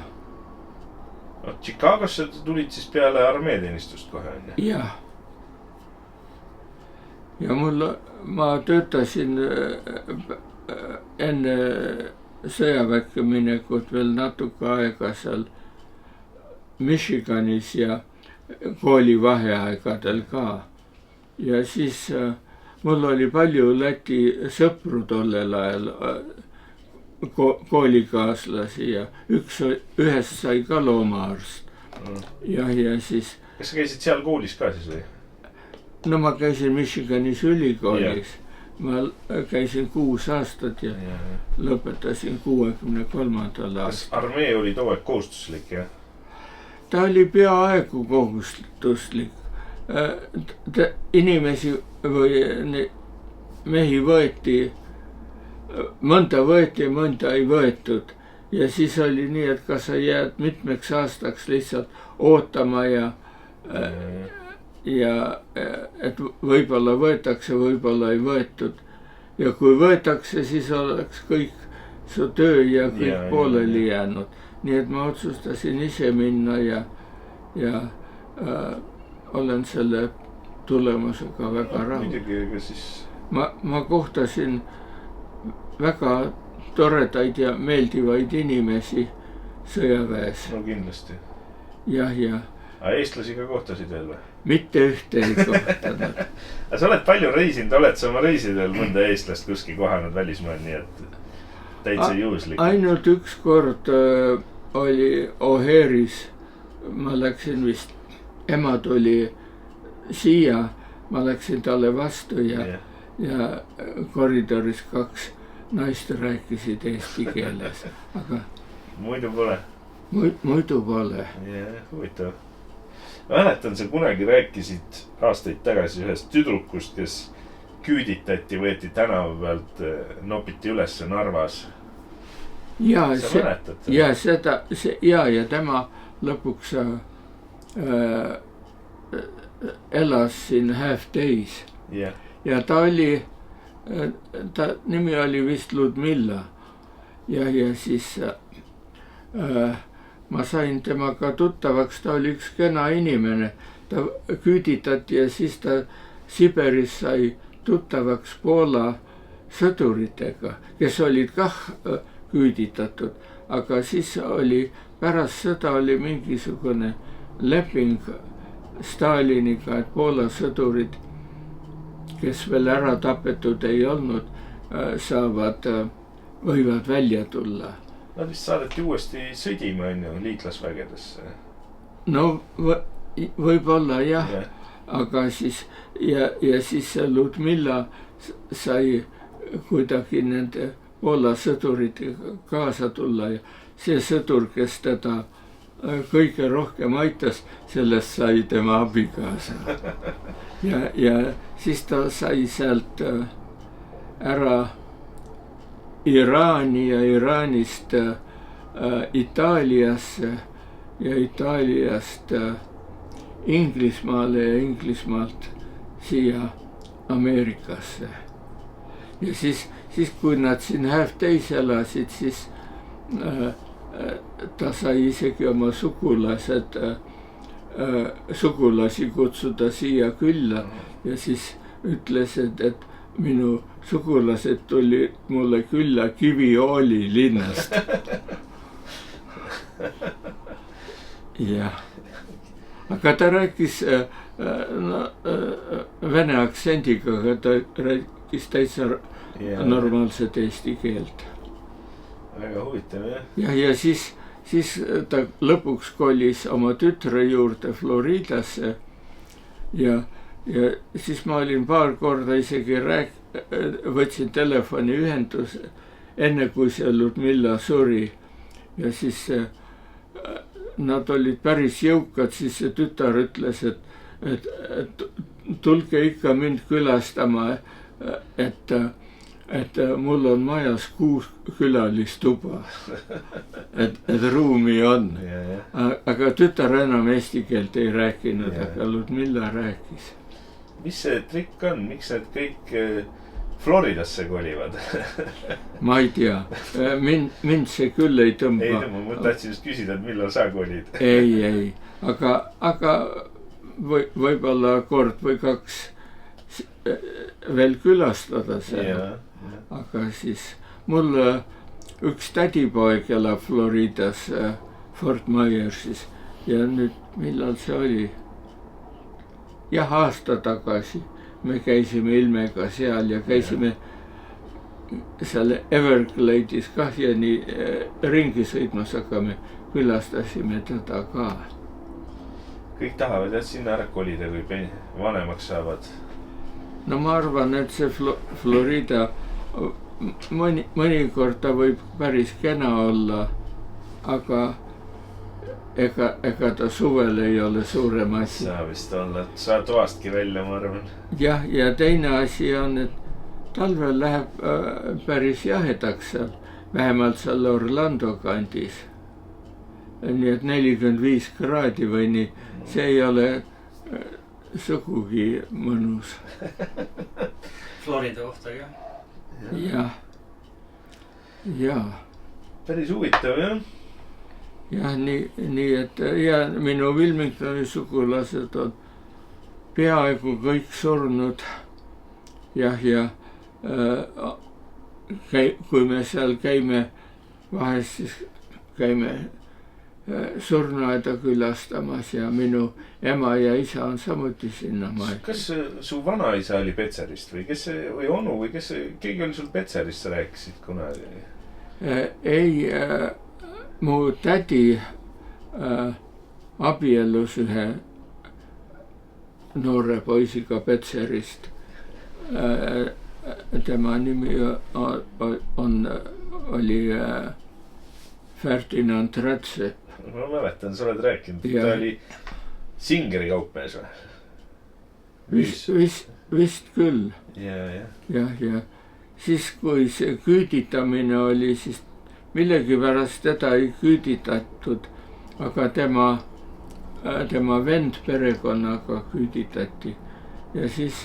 Chicagosse tulid siis peale armeeteenistust kohe, on ju? Jah. Ja ma töötasin enne sõjaväkke minekut veel natuke aega seal Michiganis ja kooli vaheaegadel ka. Ja siis mul oli palju Läti sõpru tollel ajal koolikaaslasi ja ühest sai ka loomaarst. Ja siis... Kas sa käisid seal koolis ka siis või? No ma käisin Michiganis ülikoolis. Ma käisin 6 aastat ja lõpetasin 63. aastal. Kas armee oli too aeg kohustuslik, jah? Ta oli peaaegu kohustuslik. Inimesi või mehi võeti, mõnda ei võetud. Ja siis oli nii, et kas sa jääd mitmeks aastaks lihtsalt ootama ja et võib-olla võetakse, võib-olla ei võetud. Ja kui võetakse, siis oleks kõik su töö ja kõik pooleli jäänud. Nii et ma otsustasin ise minna ja olen selle tulemusega väga rahul. Ma kohtasin väga toredaid ja meeldivaid inimesi sõjaväes. No kindlasti. Ja. Aga eestlasi ka kohtasid veel või? Mitte ühte ei kohtanud. Aga sa oled palju reisinud, oled sa oma reisidel mõnda eestlast kuskil kohanud välismaal, nii et täitsa juhuslik? Ainult üks kord oli O'Hare'is. Ma läksin vist, ema tuli siia, ma läksin talle vastu ja koridoris 2 naist rääkisid eesti keeles. Aga muidu pole? Muidu pole. Huvitav. Ma mäletan, sa kunagi rääkisid aastaid tagasi ühest tüdrukust, kes küüditati, võeti tänava pealt, nopiti üles Narvas. Ja tema lõpuks elas siin Half Days. Ja ta nimi oli vist Ludmilla. Ja siis ma sain temaga tuttavaks, ta oli üks kena inimene. Ta küüditati ja siis ta Siberis sai tuttavaks Poola sõduritega, kes olid kah küüditatud. Aga siis oli, pärast sõda oli mingisugune leping Staliniga, et Poola sõdurid, kes veel ära tapetud ei olnud, võivad välja tulla. Nad vist saadeti uuesti sõdima, on ju, liitlasvägedesse. No võib-olla jah, aga siis ja siis Ludmilla sai kuidagi nende Poola sõduritega kaasa tulla ja see sõdur, kes teda kõige rohkem aitas, sellest sai tema abikaasa. Ja siis ta sai sealt ära Iraani ja Iraanist Itaaliasse ja Itaaliast Inglismaale ja Inglismaalt siia Ameerikasse. Ja siis kui nad siin Half Days elasid, siis ta sai isegi oma sugulasi kutsuda siia külla ja siis ütles, et minu sugulased tuli mulle külla Kiviõli linnast. Jah. Aga ta rääkis vene aktsendiga, aga ta rääkis täitsa normaalset eesti keelt. Väga huvitav, jah. Ja siis ta lõpuks kolis oma tütre juurde Floridasse ja siis ma olin paar korda isegi võtsin telefoni ühenduse, enne kui see Ludmilla suri. Ja siis nad olid päris jõukad, siis see tütar ütles, et tulge ikka mind külastama, et mul on majas 6 külalistuba, et ruumi on. Aga tütar enam eesti keelt ei rääkinud, aga Ludmilla rääkis. Mis see trikk on, miks need kõik Floridasse kolivad? Ma ei tea, mind see küll ei tõmba. Ei tõmba, ma tahtsin just küsida, et millal sa kolid. Ei, aga võib-olla kord või 2 veel külastada seal. Aga siis mul üks tädipoeg elab Floridas, Fort Myersis ja nüüd, millal see oli? Jah, aasta tagasi me käisime ilmega seal ja käisime seal Everglade'is kah ja nii ringi sõitmas, aga me külastasime teda ka. Kõik tahavad jah sinna ära kolida, kui vanemaks saavad. No ma arvan, et see Florida mõnikord ta võib päris kena olla, aga ega ta suvel ei ole suurem asi. Saa vist olla, saa toastki välja, ma arvan. Jah, ja teine asi on, et talvel läheb päris jahedaks seal, vähemalt seal Orlando kandis. Nii et 45 kraadi või nii, see ei ole sugugi mõnus. Florida kohta ka. Jah. Päris huvitav, jah? Jah, nii et ja minu Wilmingtoni sugulased on peaaegu kõik surnud. Jah, ja kui me seal käime, vahest siis käime surnuaeda külastamas ja minu ema ja isa on samuti sinna maja. Kas su vanaisa oli Petserist või onu või keegi oli sul Petserist, sa rääkisid kunagi? Ei, mu tädi abiellus ühe noore poisiga Petserist. Tema nimi oli Ferdinand Rätsep. Ma mäletan, sa oled rääkinud, ta oli Singeri kaupmees või? Vist küll. Ja. Siis kui see küüditamine oli, siis millegipärast teda ei küüditatud, aga tema vend perekonnaga küüditati. Ja siis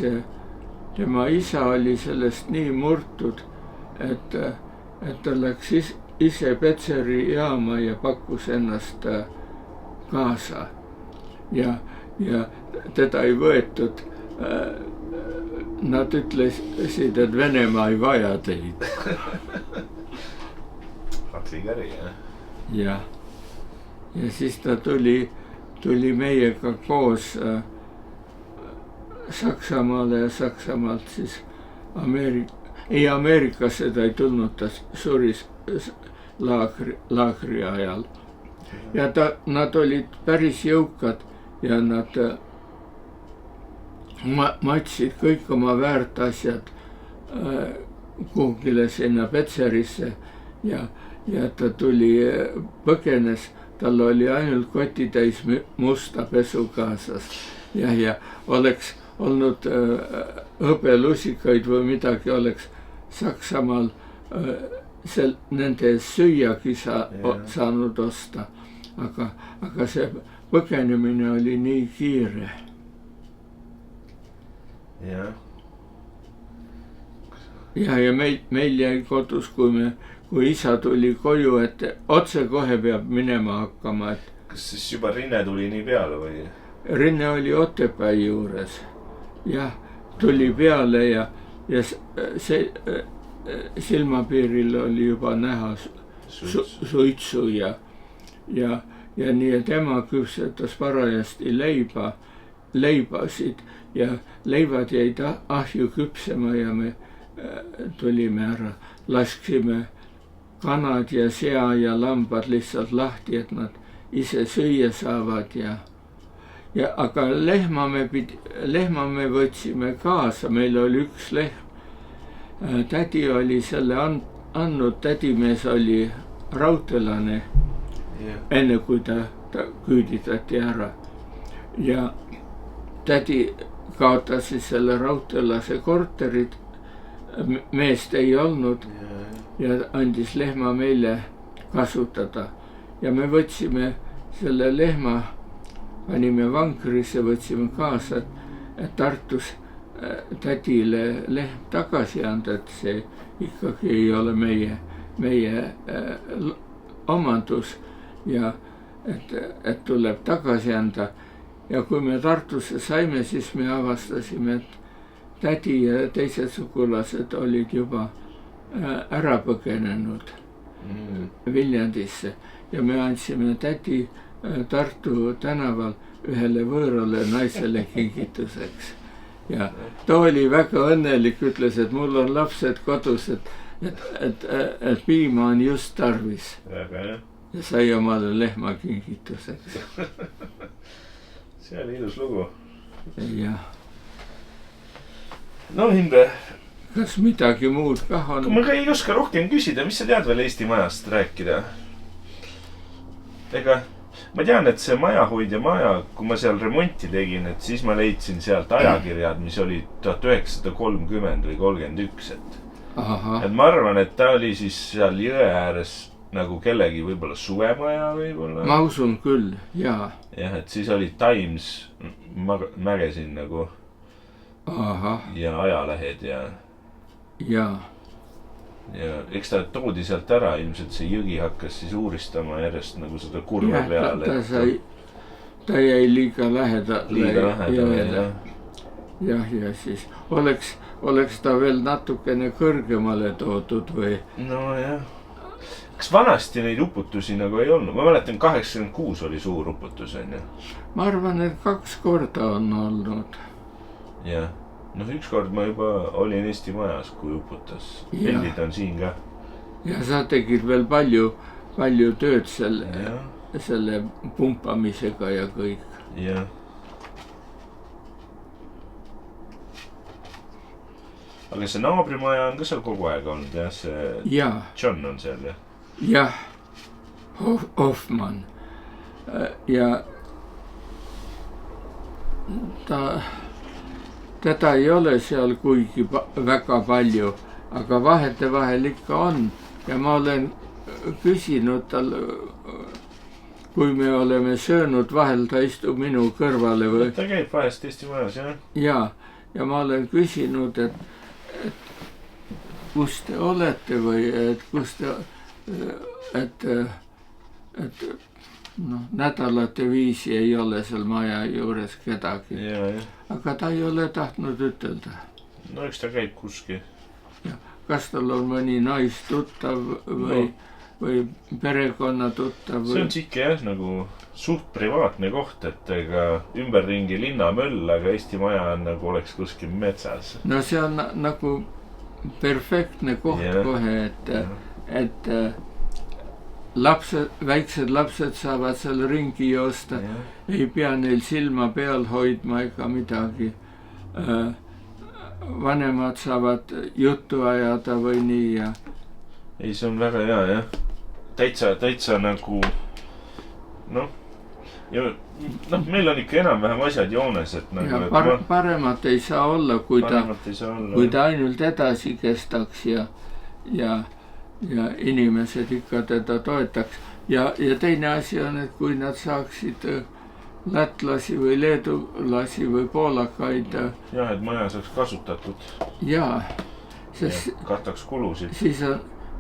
tema isa oli sellest nii murtud, et ta läks ise Petseri jaama ja pakkus ennast kaasa ja teda ei võetud. Nad ütlesid, et Venemaa ei vaja teid. Haklikari, jah? Ja siis ta tuli meiega koos Saksamaale ja Saksamaalt siis Ameerikasse ta ei tulnud, ta suris laagri ajal. Ja nad olid päris jõukad ja nad matsid kõik oma väärtasjad kuhugile sinna Petserisse ja ta põgenes, tal oli ainult kotitäis musta pesu kaasas ja oleks olnud hõbelusikaid või midagi, oleks Saksamaal nende süüagi saanud osta, aga see põgenemine oli nii kiire. Ja meil jäi kodus, kui isa tuli koju, et otse kohe peab minema hakkama. Kas siis juba rinne tuli nii peale või? Rinne oli Otepää juures. Jah, tuli peale ja see silmapiiril oli juba näha suitsu ja nii, et ema küpsetas parajasti leibasid ja leivad jäid ahju küpsema ja me tulime ära, lasksime kanad ja sea ja lambad lihtsalt lahti, et nad ise süüa saavad aga lehma me võtsime kaasa, meil oli üks lehm. Tädi oli selle andnud, tädimees oli raudteelane enne kui ta küüditati ära. Ja tädi kaotas siis selle raudteelase korterid, meest ei olnud ja andis lehma meile kasutada. Ja me võtsime selle lehma, panime vankrisse, võtsime kaasa, et Tartus tädile lehm tagasi anda, et see ikkagi ei ole meie omandus ja et tuleb tagasi anda. Ja kui me Tartusse saime, siis me avastasime, et tädi ja teised sugulased olid juba ära põgenenud Viljandisse ja me andsime tädi Tartu tänaval ühele võõrale naisele kingituseks. Ja ta oli väga õnnelik, ütles, et mul on lapsed kodus, et piima on just tarvis. Ja sai omale lehma kingituseks. See oli ilus lugu. Jah. No Imre. Kas midagi muud kah on? Ma ei oska rohkem küsida, mis sa tead veel Eesti majast rääkida? Ega ma tean, et see majahoidja maja, kui ma seal remonti tegin, et siis ma leidsin sealt ajakirjad, mis oli 1930 või 31. Et ma arvan, et ta oli siis seal jõe ääres nagu kellegi võib-olla suvemaja võib-olla. Ma usun küll, jaa. Jah, et siis oli Times Magazine nagu. Ja ajalehed ja eks ta toodi sealt ära, ilmselt see jõgi hakkas siis uuristama järjest nagu seda kurve peale. Ta jäi liiga lähedale. Jah. Ja siis oleks ta veel natukene kõrgemale toodud või? No jah. Kas vanasti neid uputusi nagu ei olnud? Ma mäletan, 86 oli suur uputus, on ju? Ma arvan, et 2 korda on olnud. Jah. No üks kord ma juba olin Eesti majas, kui uputas. Pildid on siin ka. Ja sa tegid veel palju tööd selle pumpamisega ja kõik. Jah. Aga see naabrimaja on ka seal kogu aeg olnud, jah? See John on seal, jah? Jah. Hoffmann. Ja teda ei ole seal kuigi väga palju, aga vahetevahel ikka on. Ja ma olen küsinud tal, kui me oleme söönud, vahel ta istub minu kõrvale või. Ta käib vahest Eesti majas, jah? Ja ma olen küsinud, et kus te olete või et kus te, et nädalate viisi ei ole seal maja juures kedagi. Aga ta ei ole tahtnud ütelda. No eks ta käib kuski. Kas tal on mõni naistuttav või perekonnatuttav? See on siike jah, nagu suht privaatne koht, et ega ümberringi linnamöll, aga Eesti maja on nagu oleks kuskil metsas. No see on nagu perfektne koht kohe, et väiksed lapsed saavad seal ringi joosta, ei pea neil silma peal hoidma ega midagi. Vanemad saavad juttu ajada või nii ja. Ei, see on väga hea, jah. Täitsa nagu, meil on ikka enam-vähem asjad joones, et nagu. Ja paremat ei saa olla, kui ta ainult edasi kestaks ja inimesed ikka teda toetaks. Ja teine asi on, et kui nad saaksid lätlasi või leedulasi või poolakaid. Jah, et maja saaks kasutatud. Jaa. Sest kahtaks kulusid.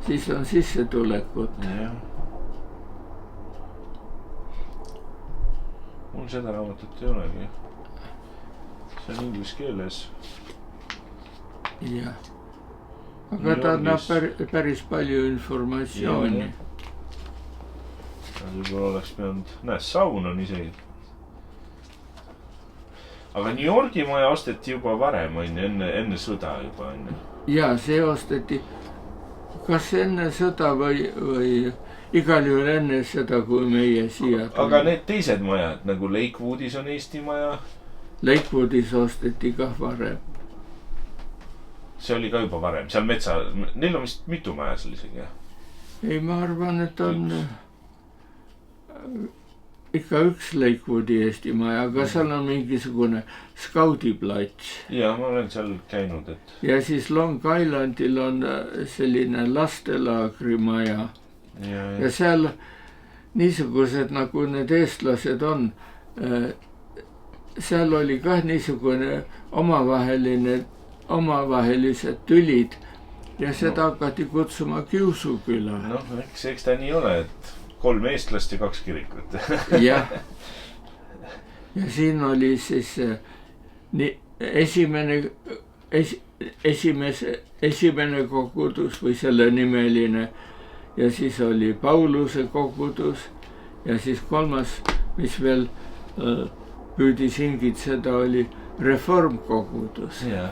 Siis on sissetulekut. Jah. Mul seda raamatut ei olegi. See on inglis keeles. Jah. Aga ta annab päris palju informatsiooni. Võib-olla oleks peanud, saun on isegi. Aga New Yorgi maja osteti juba varem, enne sõda juba. Jaa, see osteti kas enne sõda või igal juhul enne seda, kui meie siia. Aga need teised majad, nagu Lakewoodis on Eesti maja? Lakewoodis osteti kah varem. See oli ka juba varem, seal neil on vist mitu maja seal isegi, jah? Ei, ma arvan, et on ikka üks Lakewoodi Eesti Maja, aga seal on mingisugune skaudiplats. Ja, ma olen seal käinud, et... Ja siis Long Islandil on selline lastelaagrimaja. Ja seal niisugused, nagu need eestlased on, seal oli ka niisugune omavahelised tülid ja seda hakati kutsuma Kiusuküla. Noh, eks ta nii ole, et 3 eestlast ja 2 kirikut. Jah. Ja siin oli siis esimene kogudus või selle nimeline ja siis oli Pauluse kogudus ja siis 3, mis veel püüdis hingitseda, oli reformkogudus. Ja.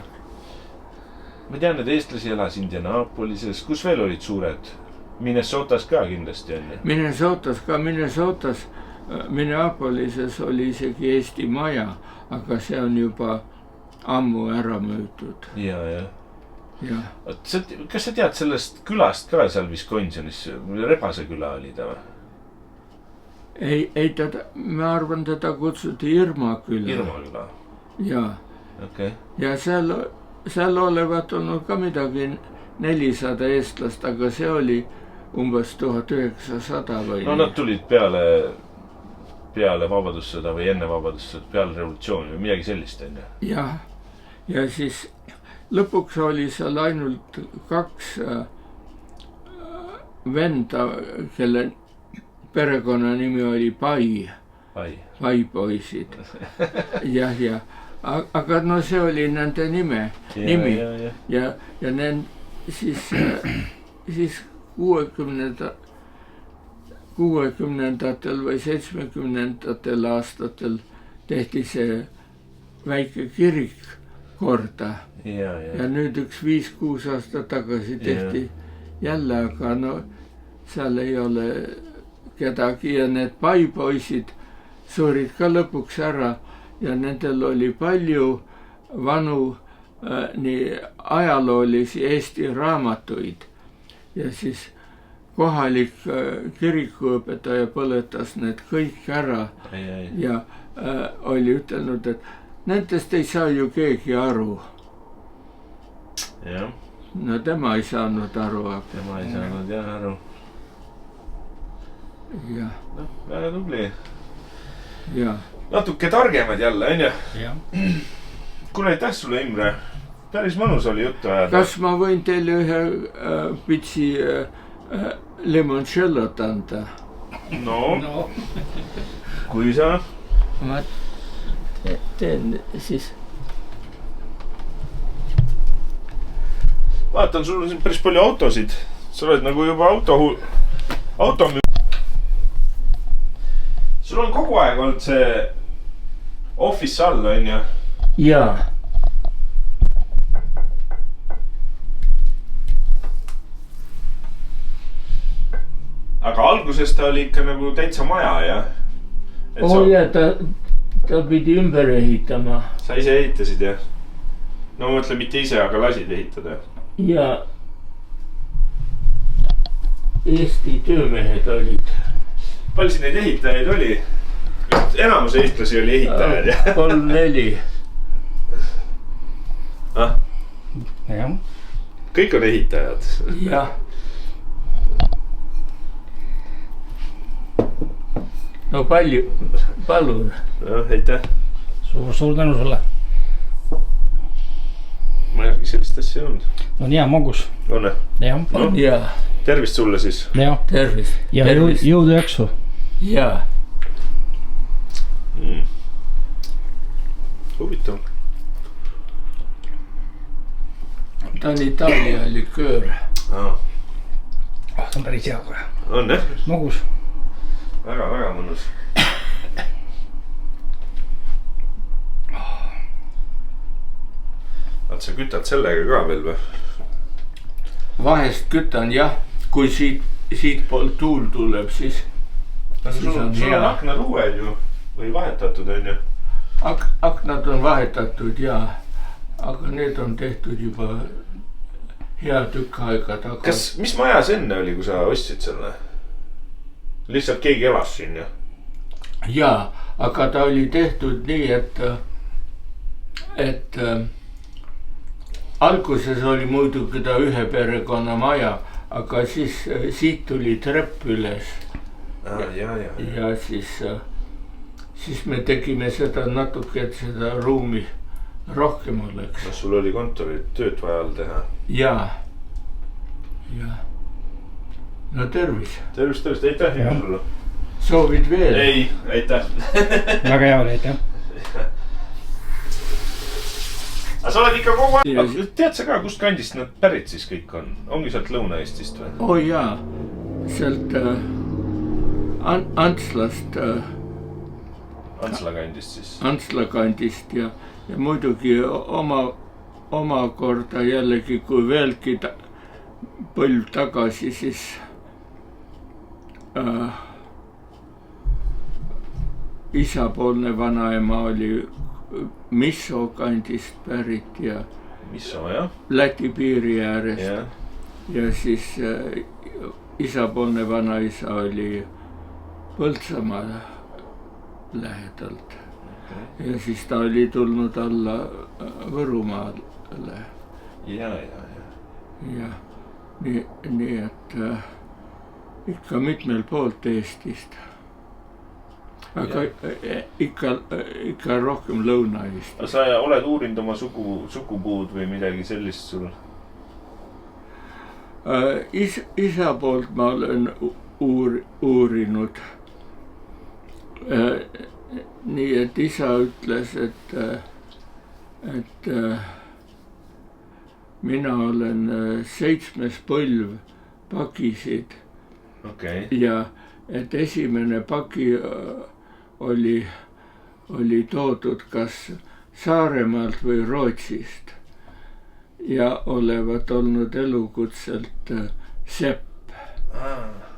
Ma tean, et eestlasi elas Indianapolises, kus veel olid suured? Minnesotas ka kindlasti on. Minnesotas ka, Minneapolises oli isegi Eesti Maja, aga see on juba ammu ära müütud. Ja. Kas sa tead sellest külast ka seal Wisconsinis? Rebase küla oli ta või? Ei, ma arvan, teda kutsuti Irma küla. Irma küla? Ja. Okay. Ja seal olevat olnud ka midagi 400 eestlast, aga see oli umbes 1900 või... No nad tulid peale vabadussõda või enne vabadussõda, peale revolutsiooni või midagi sellist, on ju? Jah, ja siis lõpuks oli seal ainult 2 venda, kelle perekonna nimi oli Pai poisid. Ja. Aga no see oli nende nimi. Ja siis 60-ndatel või 70-ndatel aastatel tehti see väike kirik korda. Ja nüüd üks 5-6 aastat tagasi tehti jälle, aga no seal ei ole kedagi ja need Pai-poisid surid ka lõpuks ära ja nendel oli palju vanu nii ajaloolisi Eesti raamatuid ja siis kohalik kirikuõpetaja põletas need kõik ära ja oli ütelnud, et nendest ei saa ju keegi aru. Ja. No tema ei saanud aru. Tema ei saanud aru. Ja. No, väga tubli. Ja. Natuke targemad jälle, on ju? Ja. Kuule, aitäh sulle, Imre. Päris mõnus oli juttu ajada. Kas ma võin teile ühe pitsi limoncellot anda? No. Kui sa? Ma teen siis. Vaatan, sul on siin päris palju autosid. Sa oled nagu juba auto Sul on kogu aeg olnud see office all, on ju? Jaa. Aga alguses ta oli ikka nagu täitsa maja, jah? Ja, ta pidi ümber ehitama. Sa ise ehitasid, jah? No mõtle, mitte ise, aga lasid ehitada. Ja Eesti töömehed olid. Palju siin neid ehitajaid oli? Enamus eestlasi oli ehitajad, jah? 3-4. Jah. Kõik on ehitajad. Jah. No palju, palun. No, aitäh. Suur tänu sulle. Ma ei argi sellist asja on. No nii, magus. On, jah? No, ja. Tervist sulle siis. Ja. Tervist. Ja jõudu jaksu. Ja. Huvitav. Ta on Itaalia liköör. Ta on päris hea kohe. On, jah? Magus. Väga mõnus. Vaat sa kütad sellega ka veel või? Vahest kütan, jah. Kui siit poolt tuul tuleb, siis sul on aknad uued ju või vahetatud, on ju? Aknad on vahetatud, jaa. Aga need on tehtud juba hea tükk aega tagasi. Mis majas enne oli, kui sa ostsid selle? Lihtsalt keegi elas siin, jah? jaa, aga ta oli tehtud nii, et alguses oli muidugi ta ühe perekonna maja, aga siis siit tuli trepp üles. Ja siis me tegime seda natuke, et seda ruumi rohkem oleks. No sul oli kontori tööd vaja all teha. Jaa. No tervis. Tervist, aitäh sulle. Soovid veel? Ei, aitäh. Väga hea oli, aitäh. Aga sa oled ikka kogu aeg. Tead sa ka, kust kandist nad pärit siis kõik on? Ongi sealt Lõuna-Eestist või? Oh jaa, sealt Antslast. Antsla kandist siis? Antsla kandist ja muidugi omakorda jällegi, kui veelgi põlv tagasi, siis isapoolne vanaema oli Misso kandist pärit ja Misso, jah? Läti piiri äärest. Ja siis isapoolne vanaisa oli Põltsamaa lähedalt. Ja siis ta oli tulnud alla Võrumaale. Ja. Nii et ikka mitmel poolt Eestist. Aga ikka rohkem Lõuna-Eestist. Sa oled uurinud oma sugupuud või midagi sellist sul? Isa poolt ma olen uurinud. Nii et isa ütles, et mina olen 7. põlv pagisid. Okay. Ja et esimene pagi oli toodud kas Saaremaalt või Rootsist ja olevat olnud elukutselt sepp.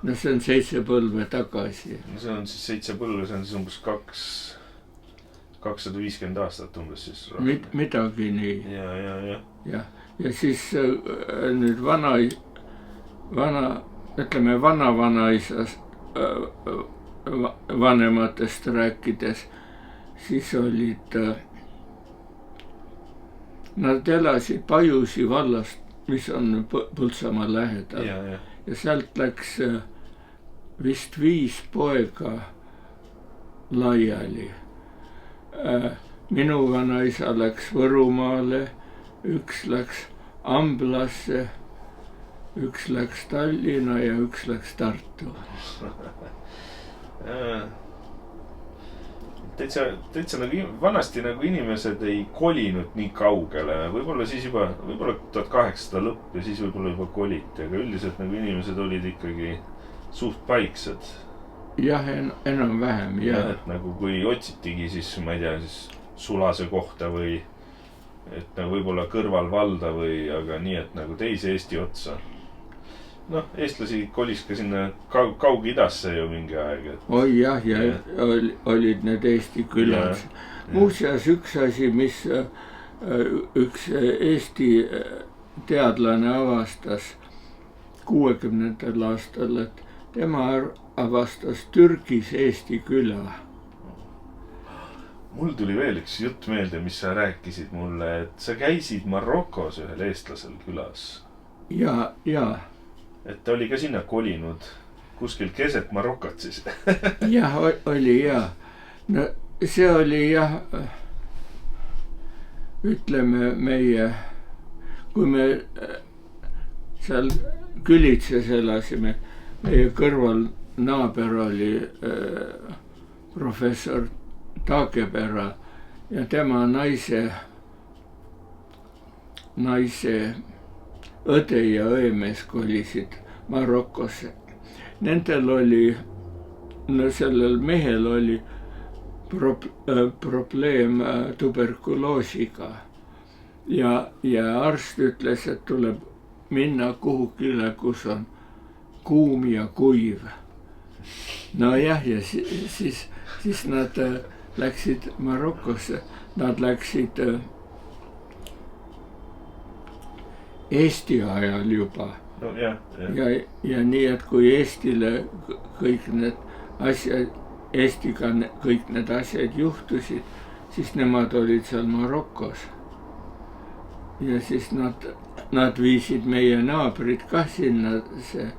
No see on 7 põlve tagasi. No see on siis 7 põlve, see on siis umbes 250 aastat umbes siis. Midagi nii. Ja siis nüüd vanavanaisas vanematest rääkides, siis olid, nad elasid Pajusi vallast, mis on Põltsamaa lähedal. Ja sealt läks vist 5 poega laiali. Minu vanaisa läks Võrumaale, üks läks Amblasse, üks läks Tallinna ja üks läks Tartu. Täitsa nagu vanasti nagu inimesed ei kolinud nii kaugele, võib-olla siis juba, võib-olla 1800 lõpp ja siis võib-olla juba koliti, aga üldiselt nagu inimesed olid ikkagi suht paiksed. Jah, enam vähem, jah. Et nagu kui otsitigi siis, ma ei tea, siis sulase kohta või et nagu võib-olla kõrval valda või, aga nii, et nagu teise Eesti otsa. Noh, eestlasi kolis ka sinna Kaug-Idasse ju mingi aeg. Oi jah, ja olid need Eesti külad. Muuseas üks asi, mis üks Eesti teadlane avastas 60. aastal, et tema avastas Türgis Eesti küla. Mul tuli veel üks jutt meelde, mis sa rääkisid mulle, et sa käisid Marokos ühel eestlasel külas. Ja. Et ta oli ka sinna kolinud kuskil keset Marokot siis. Jah, oli jah. No see oli jah, ütleme meie, kui me seal Külitses elasime, meie kõrval naaber oli professor Taagepera ja tema naise õde ja õemees kolisid Marokosse. Nendel oli, no sellel mehel oli probleem tuberkuloosiga ja arst ütles, et tuleb minna kuhugile, kus on kuum ja kuiv. No jah, ja siis nad läksid Marokosse, nad läksid Eesti ajal juba. No, ja nii, et kui Eestile kõik need asjad Eestiga kõik need asjad juhtusid, siis nemad olid seal Marokos. Ja siis nad viisid meie naabrid ka sinna, see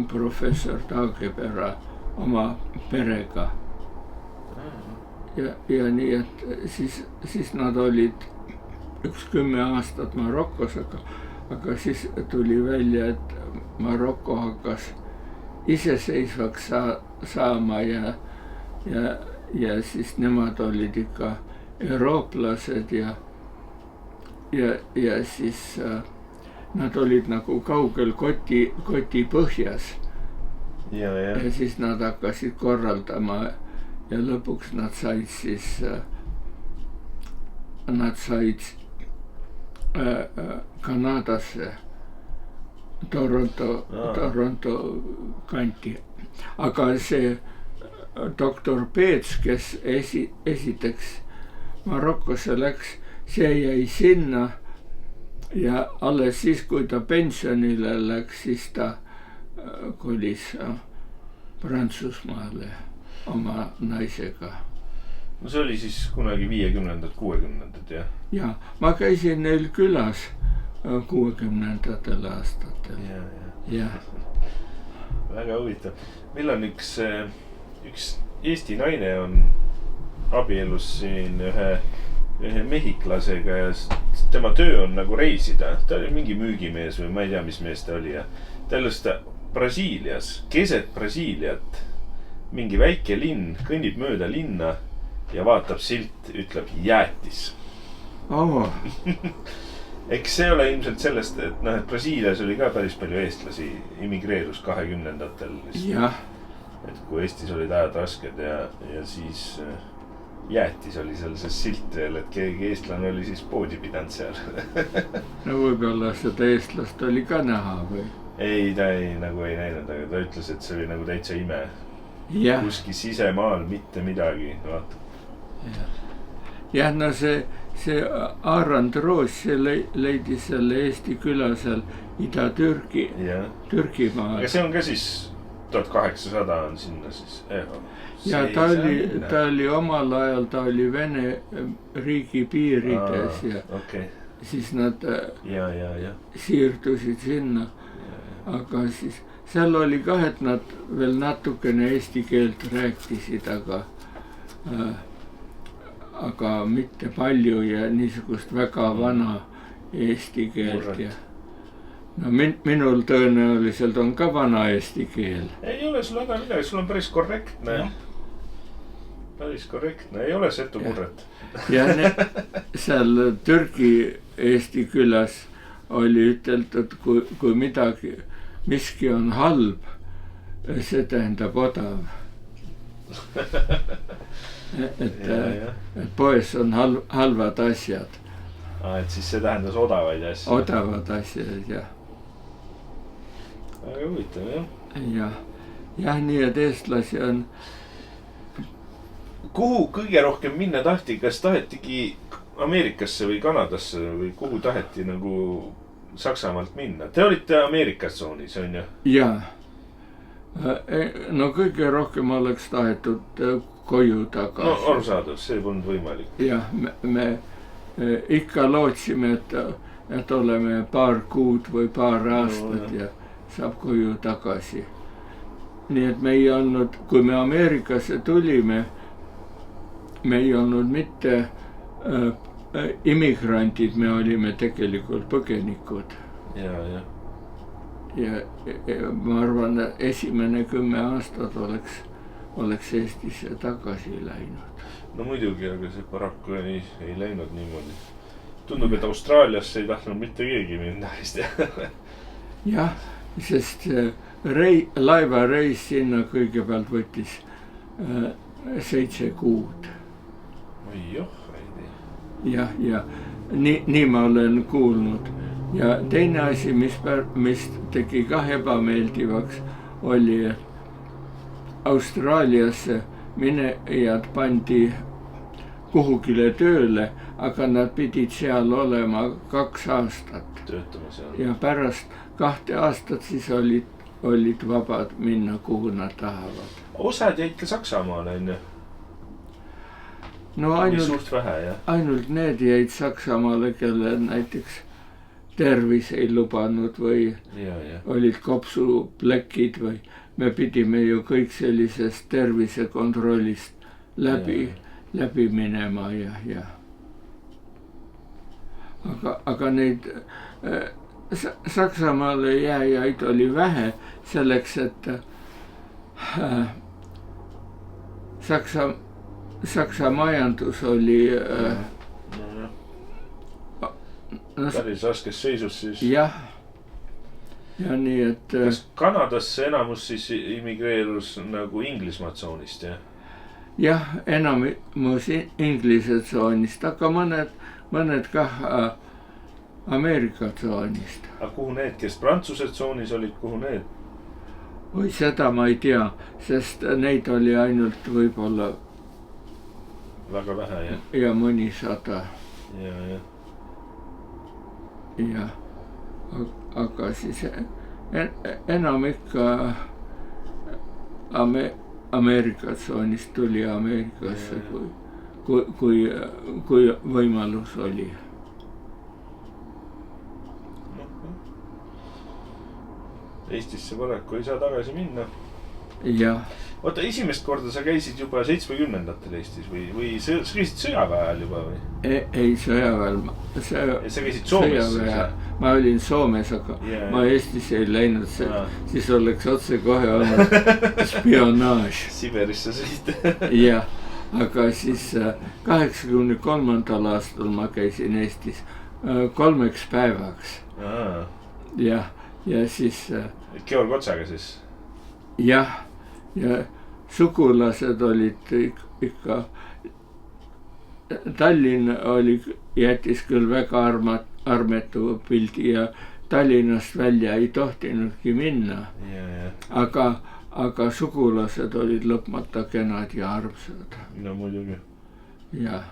professor Taagepera oma perega. Ja nii, et siis nad olid 10 aastat Marokos, aga siis tuli välja, et Maroko hakkas iseseisvaks saama ja siis nemad olid ikka eurooplased ja siis nad olid nagu kaugel koti põhjas. Ja siis nad hakkasid korraldama ja lõpuks nad said Kanadasse, Toronto kanti. Aga see doktor Peets, kes esiteks Marokosse läks, see jäi sinna ja alles siis, kui ta pensionile läks, siis ta kolis Prantsusmaale oma naisega. No see oli siis kunagi 50-ndad, 60-ndad, jah? Ja, ma käisin neil külas 60-ndatel aastatel. Ja. Väga huvitav. Meil on üks Eesti naine on abielus siin ühe mehhiklasega ja tema töö on nagu reisida. Ta oli mingi müügimees või ma ei tea, mis mees ta oli ja ta elas Brasiilias, keset Brasiiliat, mingi väike linn, kõnnib mööda linna ja vaatab silt, ütleb jäätis. Eks see ole ilmselt sellest, et Brasiilias oli ka päris palju eestlasi, immigreerus 20-ndatel. Et kui Eestis olid ajad rasked ja siis jäätis oli seal see silt veel, et keegi eestlane oli siis poodi pidanud seal. No võib-olla seda eestlast oli ka näha või? Ei, ta ei näinud, aga ta ütles, et see oli nagu täitsa ime. Kuski sisemaal mitte midagi, vaata. Jah, no see Arand Roos leidis selle Eesti küla seal Ida-Türgimaal. Aga see on ka siis 1800 on sinna siis. Ja ta oli omal ajal, ta oli Vene riigi piirides ja siis nad siirdusid sinna. Aga siis seal oli ka, et nad veel natukene eesti keelt rääkisid, aga mitte palju ja niisugust väga vana eesti keelt. Ja no minul tõenäoliselt on ka vana eesti keel. Ei ole sul väga midagi, sul on päris korrektne. Päris korrektne, ei ole setu murret. Ja seal Türgi Eesti külas oli üteldud, kui miski on halb, see tähendab odav. Et poes on halvad asjad. Et siis see tähendas odavaid asjad. Odavad asjad, jah. Väga huvitav, jah. Jah, nii et eestlasi on. Kuhu kõige rohkem minna tahti, kas tahetigi Ameerikasse või Kanadasse või kuhu taheti nagu Saksamaalt minna? Te olite Ameerikas tsoonis, on ju? Jaa. No kõige rohkem oleks tahetud koju tagasi. No arusaadav, see polnud võimalik. Jah, me ikka lootsime, et oleme paar kuud või paar aastat ja saab koju tagasi. Nii et me ei olnud, kui me Ameerikasse tulime, me ei olnud mitte immigrantid, me olime tegelikult põgenikud. Ja ma arvan, esimene 10 aastat oleks Eestisse tagasi läinud. No muidugi, aga see paraku ei läinud niimoodi. Tundub, et Austraaliasse ei tahtnud mitte keegi minna. Jah, sest laevareis sinna kõigepealt võttis 7 kuud. Oi joh, ei tea. Ja nii ma olen kuulnud. Ja teine asi, mis tegi ka ebameeldivaks, oli, et Austraaliasse minejad pandi kuhugile tööle, aga nad pidid seal olema 2 aastat. Töötama seal. Ja pärast 2 aastat siis olid olid vabad minna, kuhu nad tahavad. osad jäid ka Saksamaale, on ju? No suurt vähe, jah? Ainult need jäid Saksamaale, kelle näiteks tervis ei lubanud või olid kopsuplekid või me pidime ju kõik sellisest tervisekontrollist läbi minema ja. Aga neid Saksamaale jääjaid oli vähe selleks, et Saksa majandus oli päris raskes seisus siis. Jah. Ja nii, et kas Kanadasse enamus siis immigreerus nagu Inglismaa tsoonist, jah? Jah, enamus Inglise tsoonist, aga mõned kah Ameerika tsoonist. Aga kuhu need, kes Prantsuse tsoonis olid, kuhu need? Oi, seda ma ei tea, sest neid oli ainult võib-olla väga vähe, jah? Ja mõnisada. Ja, aga siis enam ikka Ameerika tsoonist tuli Ameerikasse, kui võimalus oli. Eestisse paraku ei saa tagasi minna. Jah. Oota, esimest korda sa käisid juba 70-ndatel Eestis või sa käisid sõjaväe ajal juba või? Ei, sõjaväel. Sa käisid Soomes? Ma olin Soomes, aga ma Eestis ei läinud, siis oleks otse kohe olnud spionaaž. Siberisse sõid. Jah, aga siis 83. aastal ma käisin Eestis 3 päevaks. Jah, ja siis Georg Otsaga siis? Jah, ja sugulased olid ikka, Tallinn jättis küll väga armetu pildi ja Tallinnast välja ei tohtinudki minna. Aga sugulased olid lõpmata kenad ja armsad. No muidugi. Ja.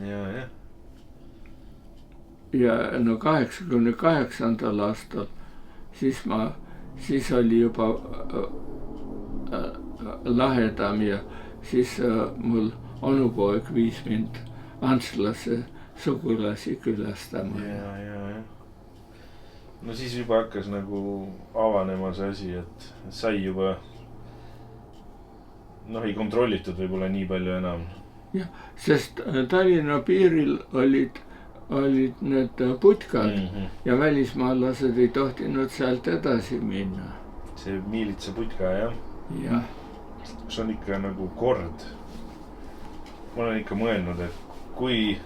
Ja. Ja no 88. aastal siis oli juba lahedam ja siis mul onupoeg viis mind Antslasse sugulasi külastama. Ja. No siis juba hakkas nagu avanema see asi, et sai juba ei kontrollitud võib-olla nii palju enam. Jah, sest Tallinna piiril olid need putkad ja välismaalased ei tohtinud sealt edasi minna. See miilitsa putka, jah? Jah. See on ikka nagu kord. Ma olen ikka mõelnud, et kui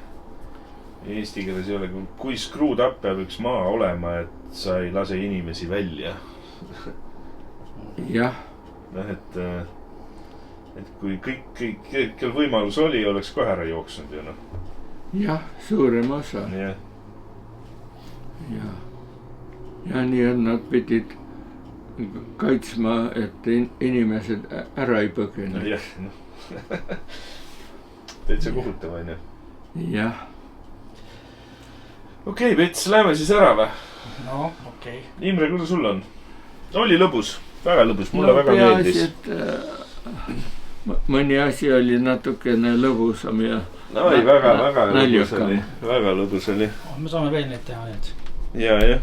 eesti keeles ei ole, kui screwed up peab üks maa olema, et sa ei lase inimesi välja. Jah. Et kui kõik, kel võimalus oli, oleks kohe ära jooksnud ju, noh. Jah, suurem osa. Jah. Ja nii on nad pidid kaitsma, et inimesed ära ei põgene. Jah, noh. Täitsa kohutav, on ju. Jah. Okei, Pets, lähme siis ära või? No, okei. Imre, kuidas sul on? Oli lõbus, väga lõbus, mulle väga meeldis. Mõni asi oli natukene lõbusam ja väga lõbus oli. Väga lõbus oli. Me saame veel neid teha, need. Ja.